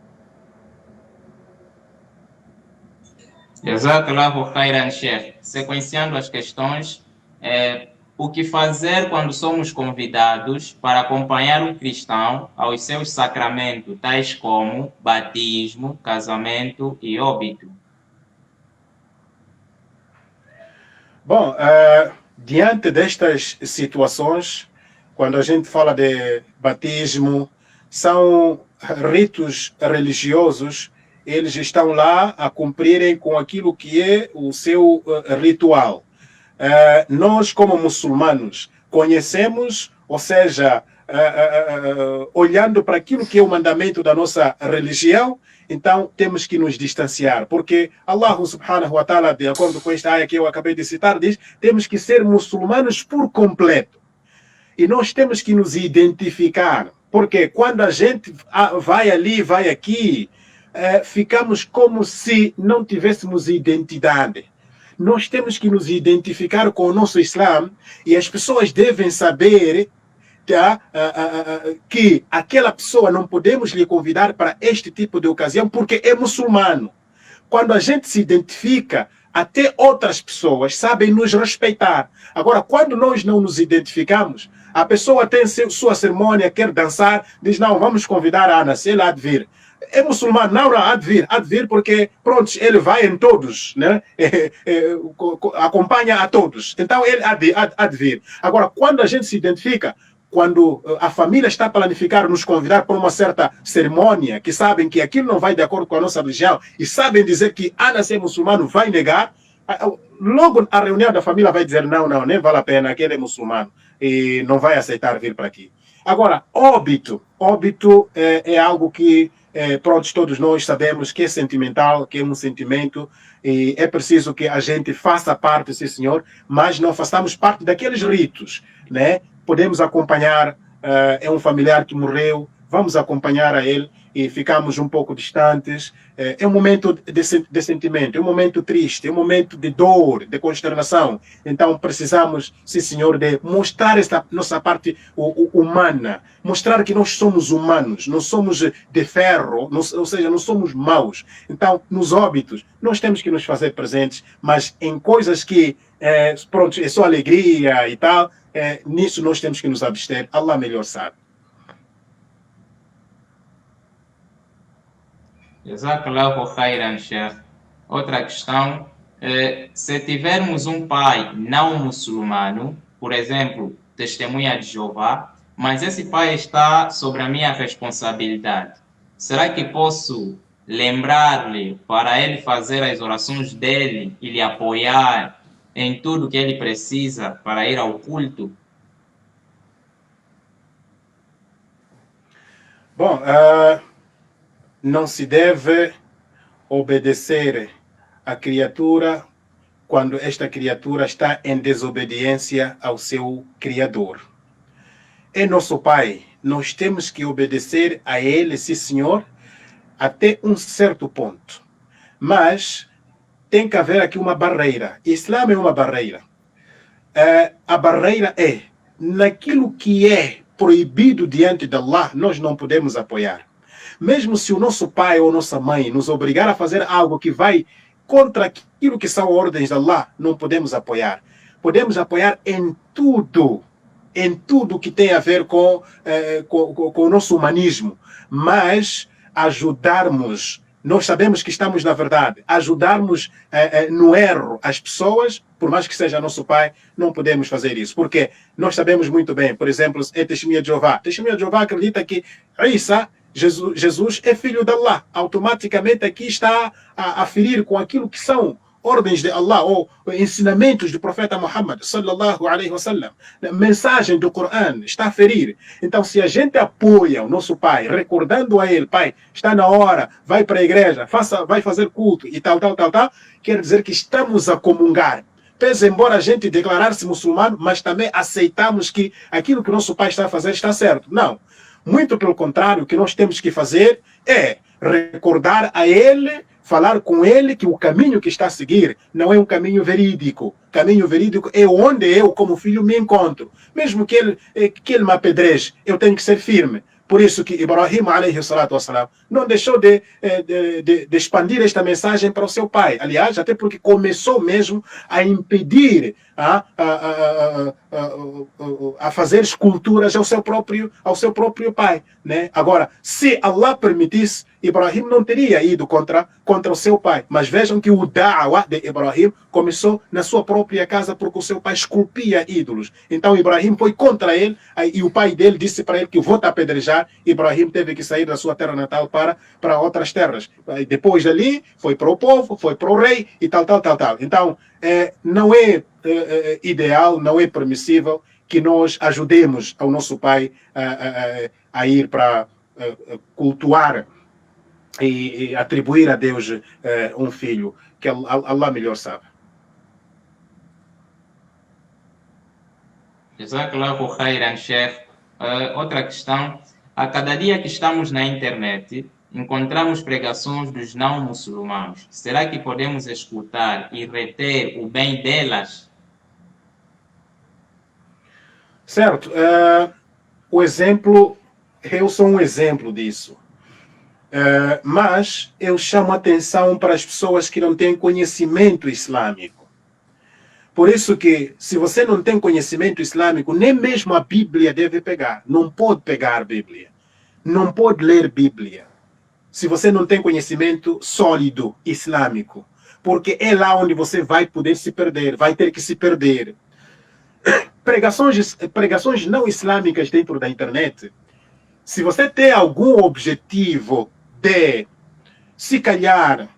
Jazakallahu khairan, Sheikh. Sequenciando as questões, o que fazer quando somos convidados para acompanhar um cristão aos seus sacramentos, tais como batismo, casamento e óbito? Bom, diante destas situações, quando a gente fala de batismo, são ritos religiosos. Eles estão lá a cumprirem com aquilo que é o seu ritual. Nós, como muçulmanos, conhecemos, ou seja, olhando para aquilo que é o mandamento da nossa religião, então temos que nos distanciar, porque Allah subhanahu wa ta'ala, de acordo com esta área que eu acabei de citar, diz: temos que ser muçulmanos por completo. E nós temos que nos identificar, porque quando a gente vai ali, vai aqui, ficamos como se não tivéssemos identidade. Nós temos que nos identificar com o nosso Islã, e as pessoas devem saber que aquela pessoa não podemos lhe convidar para este tipo de ocasião porque é muçulmano. Quando a gente se identifica, até outras pessoas sabem nos respeitar. Agora, quando nós não nos identificamos, a pessoa tem sua cerimônia, quer dançar, diz: não, vamos convidar a Anas, ele há de vir. É muçulmano, não, há de vir porque, pronto, ele vai em todos, né? Acompanha a todos. Então, ele há de vir. Agora, quando a gente se identifica, quando a família está a planificar nos convidar para uma certa cerimônia, que sabem que aquilo não vai de acordo com a nossa religião, e sabem dizer que Anas é muçulmano, vai negar, logo a reunião da família vai dizer: não, nem vale a pena, aquele é muçulmano, e não vai aceitar vir para aqui. Agora, óbito é algo que, pronto, todos nós sabemos que é sentimental, que é um sentimento, e é preciso que a gente faça parte, sim senhor, mas não façamos parte daqueles ritos, né? Podemos acompanhar, é um familiar que morreu, vamos acompanhar a ele, e ficamos um pouco distantes. É um momento de sentimento, é um momento triste, é um momento de dor, de consternação. Então precisamos, sim senhor, de mostrar esta nossa parte humana, mostrar que nós somos humanos, não somos de ferro, ou seja, não somos maus. Então, nos óbitos, nós temos que nos fazer presentes, mas em coisas que, pronto, é só alegria e tal, nisso nós temos que nos abster. Allah melhor sabe. Jazakallahu khairan, Sheikh. Outra questão, se tivermos um pai não muçulmano, por exemplo, testemunha de Jeová, mas esse pai está sobre a minha responsabilidade, será que posso lembrar-lhe para ele fazer as orações dele e lhe apoiar em tudo que ele precisa para ir ao culto? Bom, não se deve obedecer a criatura quando esta criatura está em desobediência ao seu Criador. É nosso Pai, nós temos que obedecer a Ele, sim senhor, até um certo ponto. Mas tem que haver aqui uma barreira. Islã é uma barreira. A barreira é, naquilo que é proibido diante de Allah, nós não podemos apoiar. Mesmo se o nosso pai ou nossa mãe nos obrigar a fazer algo que vai contra aquilo que são ordens de Allah, não podemos apoiar. Podemos apoiar em tudo que tem a ver com o nosso humanismo, mas ajudarmos, nós sabemos que estamos na verdade, ajudarmos no erro as pessoas, por mais que seja nosso pai, não podemos fazer isso, porque nós sabemos muito bem, por exemplo, é testemunha de Jeová. Testemunha de Jeová acredita que Isa, Jesus é filho de Allah. Automaticamente aqui está a ferir com aquilo que são ordens de Allah ou ensinamentos do profeta Muhammad sallallahu alaihi wasallam. Mensagem do Coran está a ferir. Então, se a gente apoia o nosso pai, recordando a ele, pai, está na hora, vai para a igreja, vai fazer culto e tal, quer dizer que estamos a comungar. Pese embora a gente declarar-se muçulmano, mas também aceitamos que aquilo que o nosso pai está a fazer está certo. Não. Muito pelo contrário, o que nós temos que fazer é recordar a ele, falar com ele que o caminho que está a seguir não é um caminho verídico. Caminho verídico é onde eu, como filho, me encontro. Mesmo que ele me apedreje, eu tenho que ser firme. Por isso que Ibrahim, alayhi salatu wassalam, não deixou de expandir esta mensagem para o seu pai. Aliás, até porque começou mesmo a impedir a fazer esculturas ao seu próprio pai. Né? Agora, se Allah permitisse, Ibrahim não teria ido contra o seu pai. Mas vejam que o da'wah de Ibrahim começou na sua própria casa porque o seu pai esculpia ídolos. Então Ibrahim foi contra ele e o pai dele disse para ele que vou te apedrejar. Ibrahim teve que sair da sua terra natal para outras terras. Depois dali foi para o povo, foi para o rei e tal. Então não é ideal, não é permissível que nós ajudemos ao nosso pai a ir para cultuar e atribuir a Deus um filho, que Allah melhor sabe. Jazakallahu khairan, Sheikh. Outra questão, a cada dia que estamos na internet, encontramos pregações dos não muçulmanos. Será que podemos escutar e reter o bem delas? Certo. O exemplo, eu sou um exemplo disso. Mas eu chamo atenção para as pessoas que não têm conhecimento islâmico. Por isso que, se você não tem conhecimento islâmico, nem mesmo a Bíblia deve pegar. Não pode pegar a Bíblia. Não pode ler Bíblia. Se você não tem conhecimento sólido islâmico. Porque é lá onde você vai poder se perder, vai ter que se perder. Pregações não islâmicas dentro da internet. Se você tem algum objetivo de, se calhar,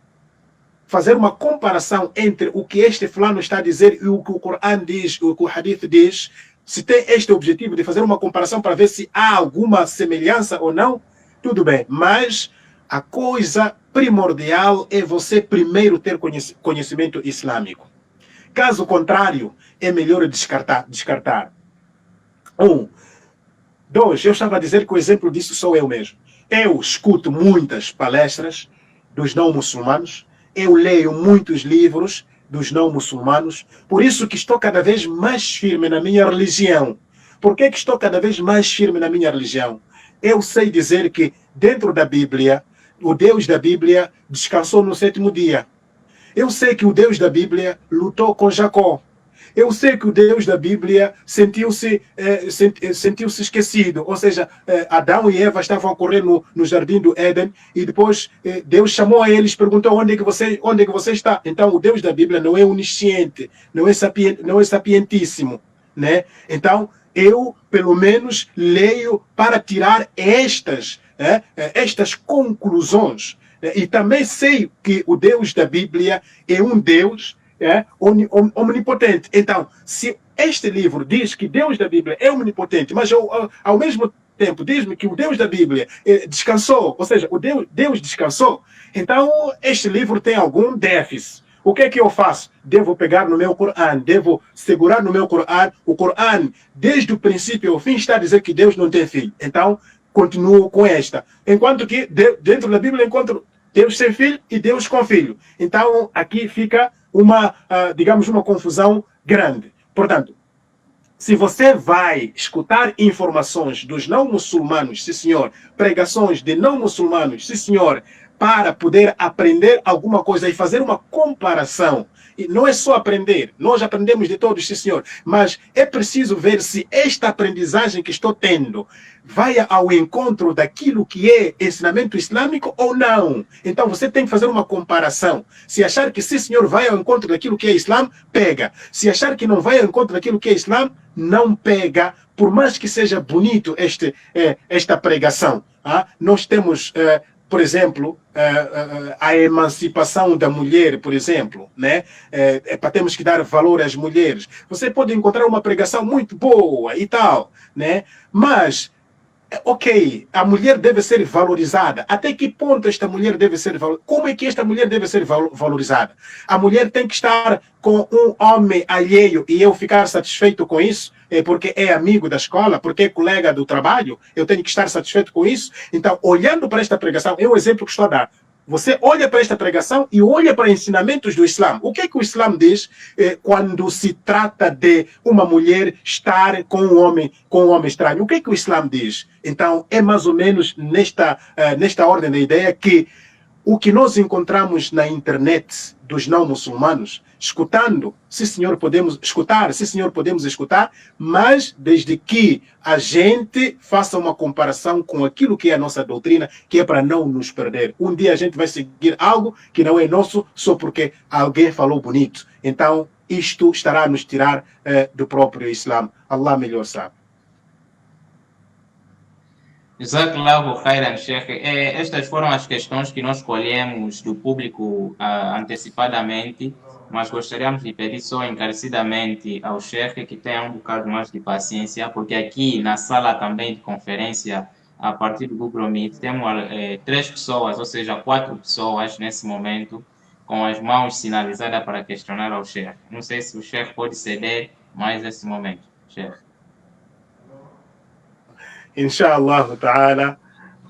fazer uma comparação entre o que este fulano está a dizer e o que o Coran diz, o que o Hadith diz, se tem este objetivo de fazer uma comparação para ver se há alguma semelhança ou não, tudo bem. Mas a coisa primordial é você primeiro ter conhecimento islâmico. Caso contrário, é melhor descartar. 1. 2. Eu estava a dizer que o exemplo disso sou eu mesmo. Eu escuto muitas palestras dos não muçulmanos, eu leio muitos livros dos não muçulmanos, por isso que estou cada vez mais firme na minha religião. Por que estou cada vez mais firme na minha religião? Eu sei dizer que dentro da Bíblia, o Deus da Bíblia descansou no 7º dia. Eu sei que o Deus da Bíblia lutou com Jacó. Eu sei que o Deus da Bíblia sentiu-se esquecido. Ou seja, Adão e Eva estavam a correr no jardim do Éden e depois Deus chamou a eles, perguntou onde é que você está. Então o Deus da Bíblia não é onisciente, não é sapientíssimo, né? Então eu, pelo menos, leio para tirar estas conclusões. E também sei que o Deus da Bíblia é um Deus omnipotente. Então, se este livro diz que Deus da Bíblia é omnipotente, mas ao mesmo tempo diz-me que o Deus da Bíblia descansou, ou seja, o Deus descansou, então este livro tem algum déficit. O que é que eu faço? Devo pegar no meu Corão, devo segurar no meu Corão. O Corão, desde o princípio ao fim, está a dizer que Deus não tem filho. Então, continuo com esta. Enquanto que dentro da Bíblia encontro Deus sem filho e Deus com filho. Então, aqui fica digamos, uma confusão grande. Portanto, se você vai escutar informações dos não muçulmanos, sim senhor, pregações de não muçulmanos, sim senhor, para poder aprender alguma coisa e fazer uma comparação. E não é só aprender, nós aprendemos de todos, sim senhor, mas é preciso ver se esta aprendizagem que estou tendo vai ao encontro daquilo que é ensinamento islâmico ou não. Então você tem que fazer uma comparação. Se achar que sim senhor vai ao encontro daquilo que é Islã, pega. Se achar que não vai ao encontro daquilo que é Islã, não pega, por mais que seja bonito esta pregação. Nós temos... por exemplo, a emancipação da mulher, por exemplo, né? Temos que dar valor às mulheres. Você pode encontrar uma pregação muito boa e tal, né? Mas, ok, a mulher deve ser valorizada. Até que ponto esta mulher deve ser valorizada? Como é que esta mulher deve ser valorizada? A mulher tem que estar com um homem alheio e eu ficar satisfeito com isso? Porque é amigo da escola, porque é colega do trabalho, eu tenho que estar satisfeito com isso. Então, olhando para esta pregação, é o exemplo que estou a dar. Você olha para esta pregação e olha para ensinamentos do Islã. O que é que o Islã diz quando se trata de uma mulher estar com um homem estranho? O que é que o Islã diz? Então, é mais ou menos nesta ordem da ideia que o que nós encontramos na internet dos não muçulmanos, escutando, sim senhor, podemos escutar, mas desde que a gente faça uma comparação com aquilo que é a nossa doutrina, que é para não nos perder. Um dia a gente vai seguir algo que não é nosso só porque alguém falou bonito. Então, isto estará a nos tirar do próprio Islã. Allah melhor sabe. Jazakallahu khairan, Sheikh. Estas foram as questões que nós escolhemos do público antecipadamente, mas gostaríamos de pedir só encarecidamente ao Sheikh que tenha um bocado mais de paciência, porque aqui na sala também de conferência, a partir do Google Meet, temos 3 pessoas, ou seja, 4 pessoas nesse momento, com as mãos sinalizadas para questionar ao Sheikh. Não sei se o Sheikh pode ceder mais nesse momento, Sheikh. Inshallah ta'ala,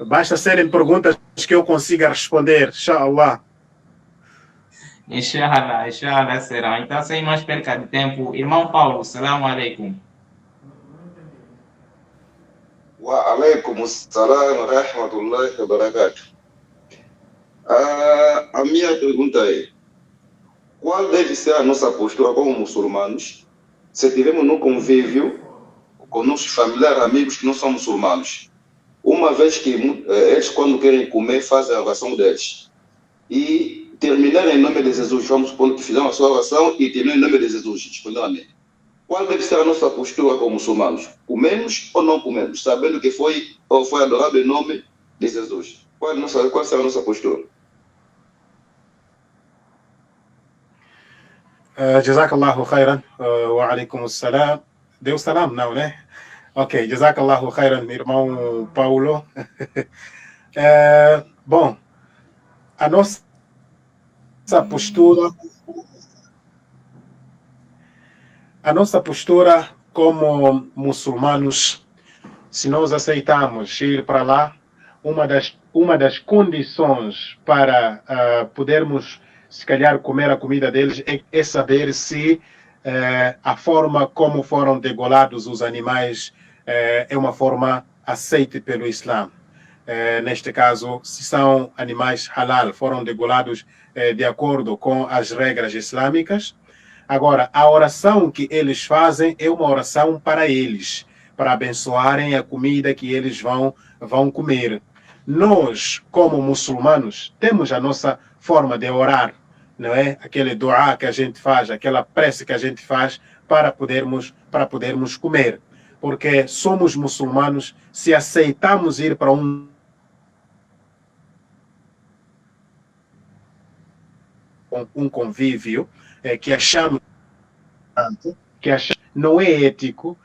basta serem perguntas que eu consiga responder, inshallah. Inshallah será. Então, sem mais perca de tempo, irmão Paulo, salam alaikum. Wa alaikum salam wa rahmatullahi wa barakatuh. A minha pergunta é: qual deve ser a nossa postura como muçulmanos se tivermos no convívio com nossos familiares, amigos que não são muçulmanos? Uma vez que eles, quando querem comer, fazem a oração deles e terminarem em nome de Jesus, vamos supor que fizeram a sua oração e terminam em nome de Jesus, respondendo amém. Qual deve ser a nossa postura como muçulmanos? Comemos ou não comemos? Sabendo que foi adorado em nome de Jesus. Qual será a nossa postura? Jazakallahu khairan wa alaikum assalam. Deu salam, não, né? Ok, jazakallahu khairan, meu irmão Paulo. Bom, a nossa postura como muçulmanos, se nós aceitamos ir para lá, uma das condições para podermos, se calhar, comer a comida deles é saber se a forma como foram degolados os animais é uma forma aceite pelo Islã. Neste caso, se são animais halal, foram degolados de acordo com as regras islâmicas. Agora, a oração que eles fazem é uma oração para eles, para abençoarem a comida que eles vão comer. Nós, como muçulmanos, temos a nossa forma de orar, não é? Aquele dua que a gente faz, aquela prece que a gente faz para podermos comer. Porque somos muçulmanos, se aceitamos ir para um convívio que achamos não é ético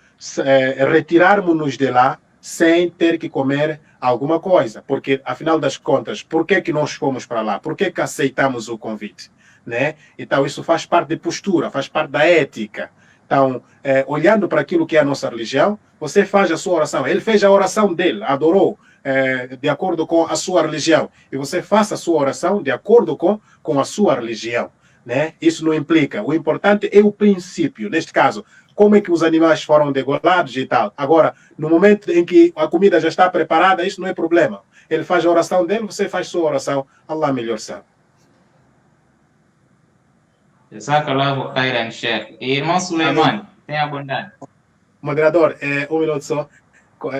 retirarmos-nos de lá sem ter que comer alguma coisa, porque afinal das contas, por que nós fomos para lá? Por que aceitamos o convite? Né? Então isso faz parte de postura, faz parte da ética. Então, olhando para aquilo que é a nossa religião, você faz a sua oração. Ele fez a oração dele, adorou de acordo com a sua religião. E você faça a sua oração de acordo com a sua religião. Né? Isso não implica. O importante é o princípio. Neste caso, como é que os animais foram degolados e tal. Agora, no momento em que a comida já está preparada, isso não é problema. Ele faz a oração dele, você faz a sua oração. Allah melhor sabe. Jazakallahu khairan, Sheikh. Irmão Suleiman, tenha bondade. Moderador, um minuto só.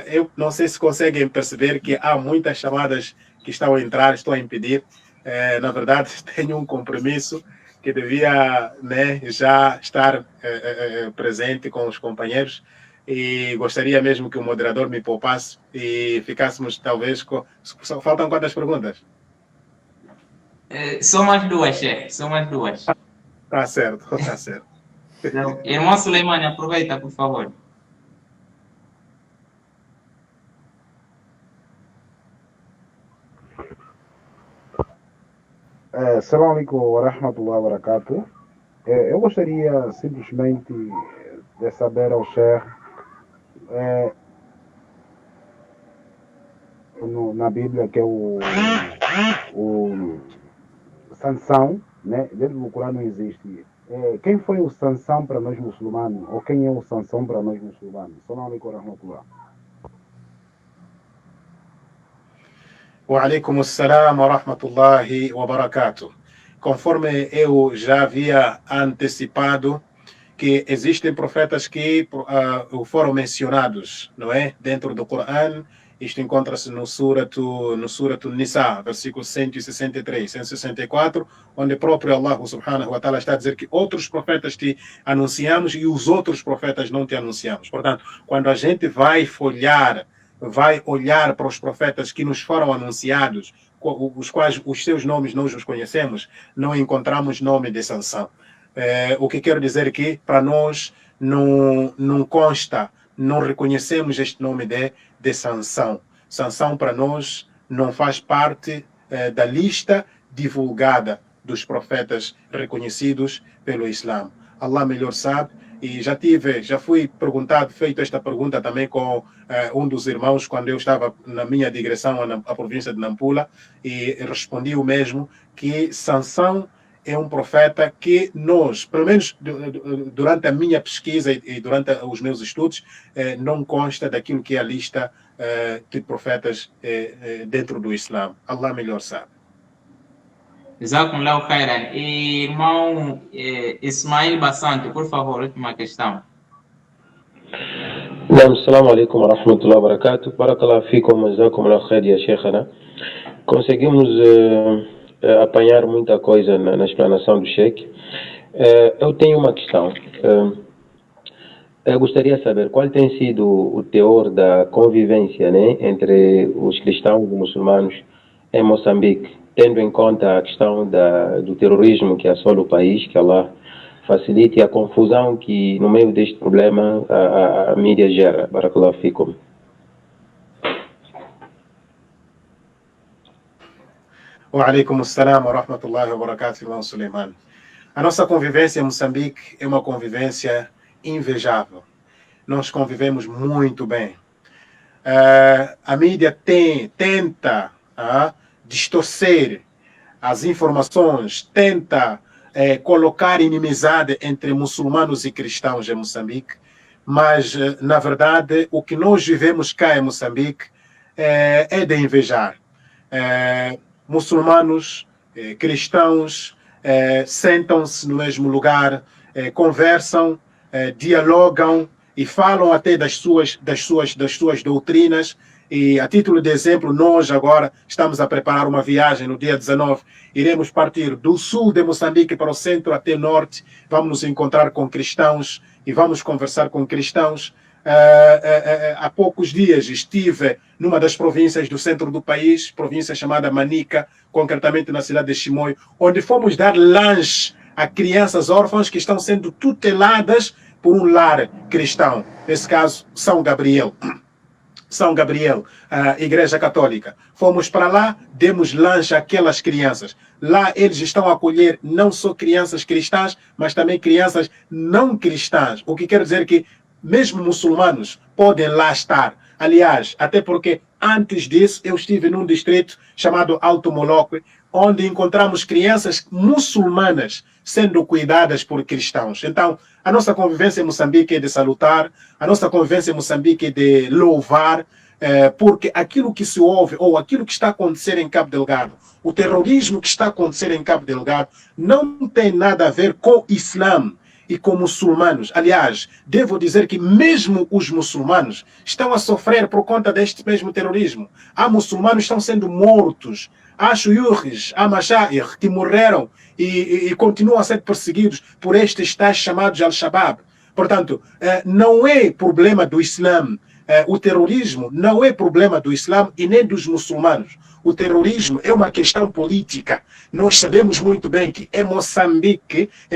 Eu não sei se conseguem perceber que há muitas chamadas que estão a entrar, estou a impedir. Na verdade, tenho um compromisso que devia, né, já estar presente com os companheiros e gostaria mesmo que o moderador me poupasse e ficássemos talvez com... Faltam quantas perguntas? Só mais duas, Sheikh. Só mais duas. Tá certo, tá certo. Irmão Suleiman, aproveita, por favor. Assalamu alaikum wa rahmatullahi wa barakatuh. Eu gostaria simplesmente de saber ao Sheikh, na Bíblia, que é o Sansão, né? Dentro do Corão não existe. Quem foi o Sansão para nós muçulmanos? Ou quem é o Sansão para nós muçulmanos? Assalamu alaikum wa rahmatullah. Wa alaikum assalam wa rahmatullahi wa barakatuh. Conforme eu já havia antecipado, que existem profetas que foram mencionados, não é? Dentro do Corão. Isto encontra-se no Suratu Nisa, versículo 163, 164, onde o próprio Allah subhanahu wa ta'ala está a dizer que outros profetas te anunciamos e os outros profetas não te anunciamos. Portanto, quando a gente vai olhar para os profetas que nos foram anunciados, os quais os seus nomes nós os conhecemos, não encontramos nome de Sansão. O que quero dizer que para nós não consta, não reconhecemos este nome de Sansão. Sansão para nós não faz parte da lista divulgada dos profetas reconhecidos pelo Islã. Allah melhor sabe. E já fui feito esta pergunta também com um dos irmãos quando eu estava na minha digressão à província de Nampula, e respondi o mesmo, que Sansão é um profeta que nós, pelo menos durante a minha pesquisa e durante os meus estudos, não consta daquilo que é a lista de profetas dentro do Islã. Allah melhor sabe. Jazakumullahu khairan. E irmão Ismail Bassante, por favor, última questão. Assalamu alaikum wa rahmatullahi wa barakatuh. Barakallahu fikum wa jazakumullahu khair ya Sheikhana. Conseguimos apanhar muita coisa na explanação do Sheikh. Eu tenho uma questão. Eu gostaria de saber qual tem sido o teor da convivência, né, entre os cristãos e muçulmanos em Moçambique, tendo em conta a questão do terrorismo que assola o país, que Allah facilite, a confusão que no meio deste problema a mídia gera. Barakallahu fikum. Wa alaikum assalam wa rahmatullahi wa barakatuh, irmão Suleiman. A nossa convivência em Moçambique é uma convivência invejável. Nós convivemos muito bem. a mídia tenta distorcer as informações, tenta colocar inimizade entre muçulmanos e cristãos em Moçambique, mas, na verdade, o que nós vivemos cá em Moçambique é de invejar. Muçulmanos, cristãos, sentam-se no mesmo lugar, conversam, dialogam e falam até das suas doutrinas. E, a título de exemplo, nós agora estamos a preparar uma viagem no dia 19. Iremos partir do sul de Moçambique para o centro até norte. Vamos nos encontrar com cristãos e vamos conversar com cristãos. Há poucos dias estive numa das províncias do centro do país, província chamada Manica, concretamente na cidade de Chimoio, onde fomos dar lanche a crianças órfãs que estão sendo tuteladas por um lar cristão, nesse caso São Gabriel, a Igreja Católica. Fomos para lá, demos lanche àquelas crianças. Lá eles estão a acolher não só crianças cristãs, mas também crianças não cristãs. O que quer dizer que mesmo muçulmanos podem lá estar. Aliás, até porque antes disso eu estive num distrito chamado Alto Moloque, onde encontramos crianças muçulmanas sendo cuidadas por cristãos. Então, a nossa convivência em Moçambique é de salutar, a nossa convivência em Moçambique é de louvar, porque aquilo que se ouve, ou aquilo que está a acontecer em Cabo Delgado, o terrorismo que está a acontecer em Cabo Delgado, não tem nada a ver com o Islã e com muçulmanos. Aliás, devo dizer que mesmo os muçulmanos estão a sofrer por conta deste mesmo terrorismo. Há muçulmanos que estão sendo mortos, há shuyukhs, há mashaikh que morreram e continuam a ser perseguidos por estes tais chamados Al-Shabaab. Portanto, não é problema do Islã. O terrorismo não é problema do Islã e nem dos muçulmanos. O terrorismo é uma questão política. Nós sabemos muito bem que em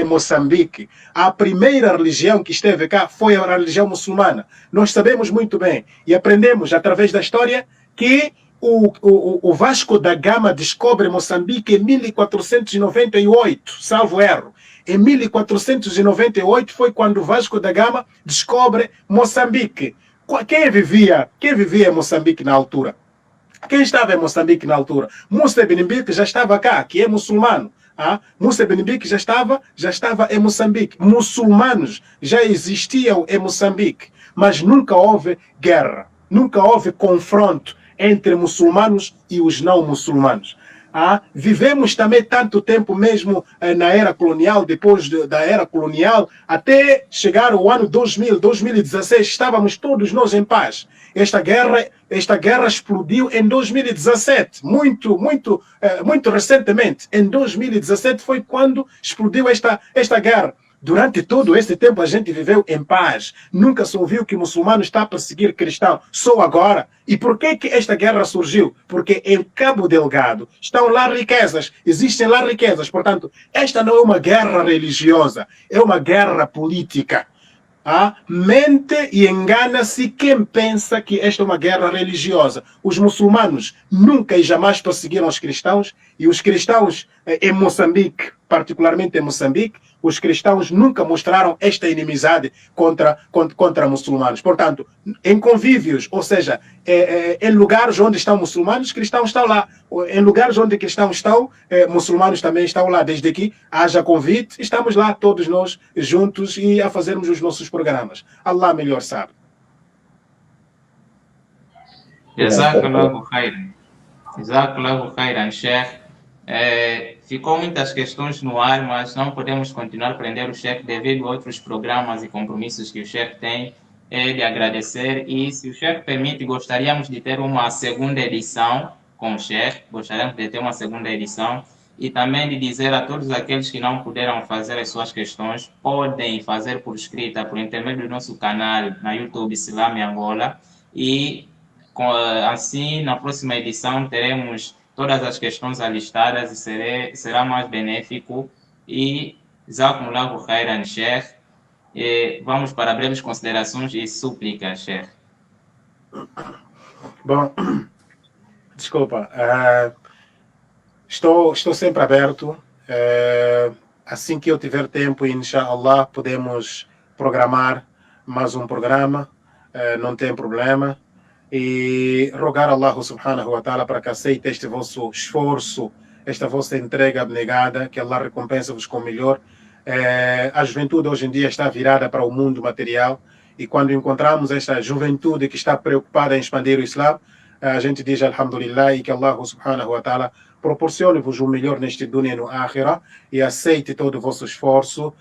Moçambique, a primeira religião que esteve cá foi a religião muçulmana. Nós sabemos muito bem e aprendemos através da história que o Vasco da Gama descobre Moçambique em 1498, salvo erro. Em 1498 foi quando o Vasco da Gama descobre Moçambique. Quem vivia em Moçambique na altura? Quem estava em Moçambique na altura? Musa Benimbique já estava cá, que é muçulmano. Musa Benimbique já estava em Moçambique. Muçulmanos já existiam em Moçambique, mas nunca houve guerra, nunca houve confronto entre muçulmanos e os não muçulmanos. Vivemos também tanto tempo mesmo na era colonial, depois da era colonial, até chegar ao ano 2000, 2016, estávamos todos nós em paz. Esta guerra explodiu em 2017, muito recentemente. Em 2017 foi quando explodiu esta guerra. Durante todo esse tempo a gente viveu em paz. Nunca se ouviu que muçulmano está a perseguir cristão. Só agora. E por que esta guerra surgiu? Porque em Cabo Delgado estão lá riquezas. Existem lá riquezas. Portanto, esta não é uma guerra religiosa. É uma guerra política. Mente e engana-se quem pensa que esta é uma guerra religiosa. Os muçulmanos nunca e jamais perseguiram os cristãos. E os cristãos em Moçambique, particularmente em Moçambique, os cristãos nunca mostraram esta inimizade contra muçulmanos. Portanto, em convívios, ou seja, em lugares onde estão muçulmanos, cristãos estão lá. Em lugares onde cristãos estão, muçulmanos também estão lá. Desde que haja convite, estamos lá todos nós juntos e a fazermos os nossos programas. Allah melhor sabe. Jazakallahu khairan. Jazakallahu khairan, Sheikh. Ficou muitas questões no ar, mas não podemos continuar a prender o Sheikh devido a outros programas e compromissos que o Sheikh tem. É de agradecer e, se o Sheikh permite, gostaríamos de ter uma segunda edição com o Sheikh. Gostaríamos de ter uma segunda edição e também de dizer a todos aqueles que não puderam fazer as suas questões, podem fazer por escrita, por intermédio do nosso canal na YouTube Islam Angola e assim, na próxima edição teremos todas as questões alistadas e será mais benéfico. E Jazakumullahu khairan, Sheikh. Vamos para breves considerações e súplicas, Sheikh. Bom, desculpa. Estou sempre aberto. Assim que eu tiver tempo, inshallah, podemos programar mais um programa. Não tem problema. e rogar a Allah subhanahu wa ta'ala para que aceite este vosso esforço, esta vossa entrega abnegada, que Allah recompensa-vos com o melhor. A juventude hoje em dia está virada para o mundo material, e quando encontramos esta juventude que está preocupada em expandir o Islã, a gente diz alhamdulillah, e que Allah subhanahu wa ta'ala proporcione-vos o melhor neste dunya e no akhirah, e aceite todo o vosso esforço,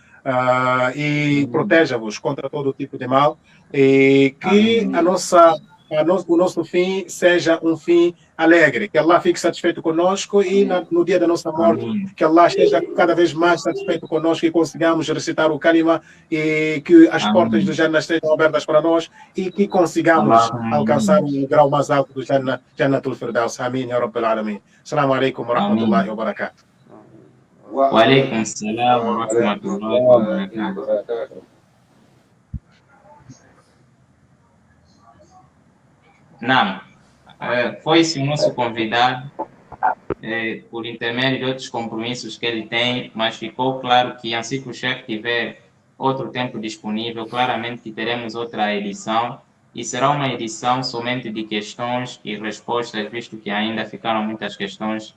e proteja-vos contra todo tipo de mal, e que o nosso fim seja um fim alegre, que Allah fique satisfeito conosco, e no dia da nossa morte, que Allah esteja cada vez mais satisfeito conosco, e consigamos recitar o kalima, e que as portas do Jannah estejam abertas para nós, e que consigamos alcançar o grau mais alto do Jannah, Jannatul Firdaus. Amém, ya Rabbil Alamin. Assalamu alaikum wa rahmatullahi wa barakatuh. Wa alaikum salam wa rahmatullahi wa barakatuh. Não, foi-se o nosso convidado, por intermédio de outros compromissos que ele tem, mas ficou claro que assim que o chefe tiver outro tempo disponível, claramente que teremos outra edição, e será uma edição somente de questões e respostas, visto que ainda ficaram muitas questões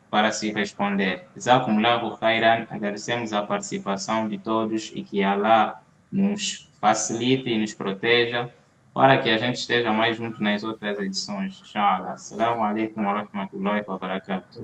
para se responder. Jazakumullahu khairan, agradecemos a participação de todos, e que Allah nos facilite e nos proteja, para que a gente esteja mais junto nas outras edições. Inshallah. Assalamu alaikum wa rahmatullahi wa barakatuh.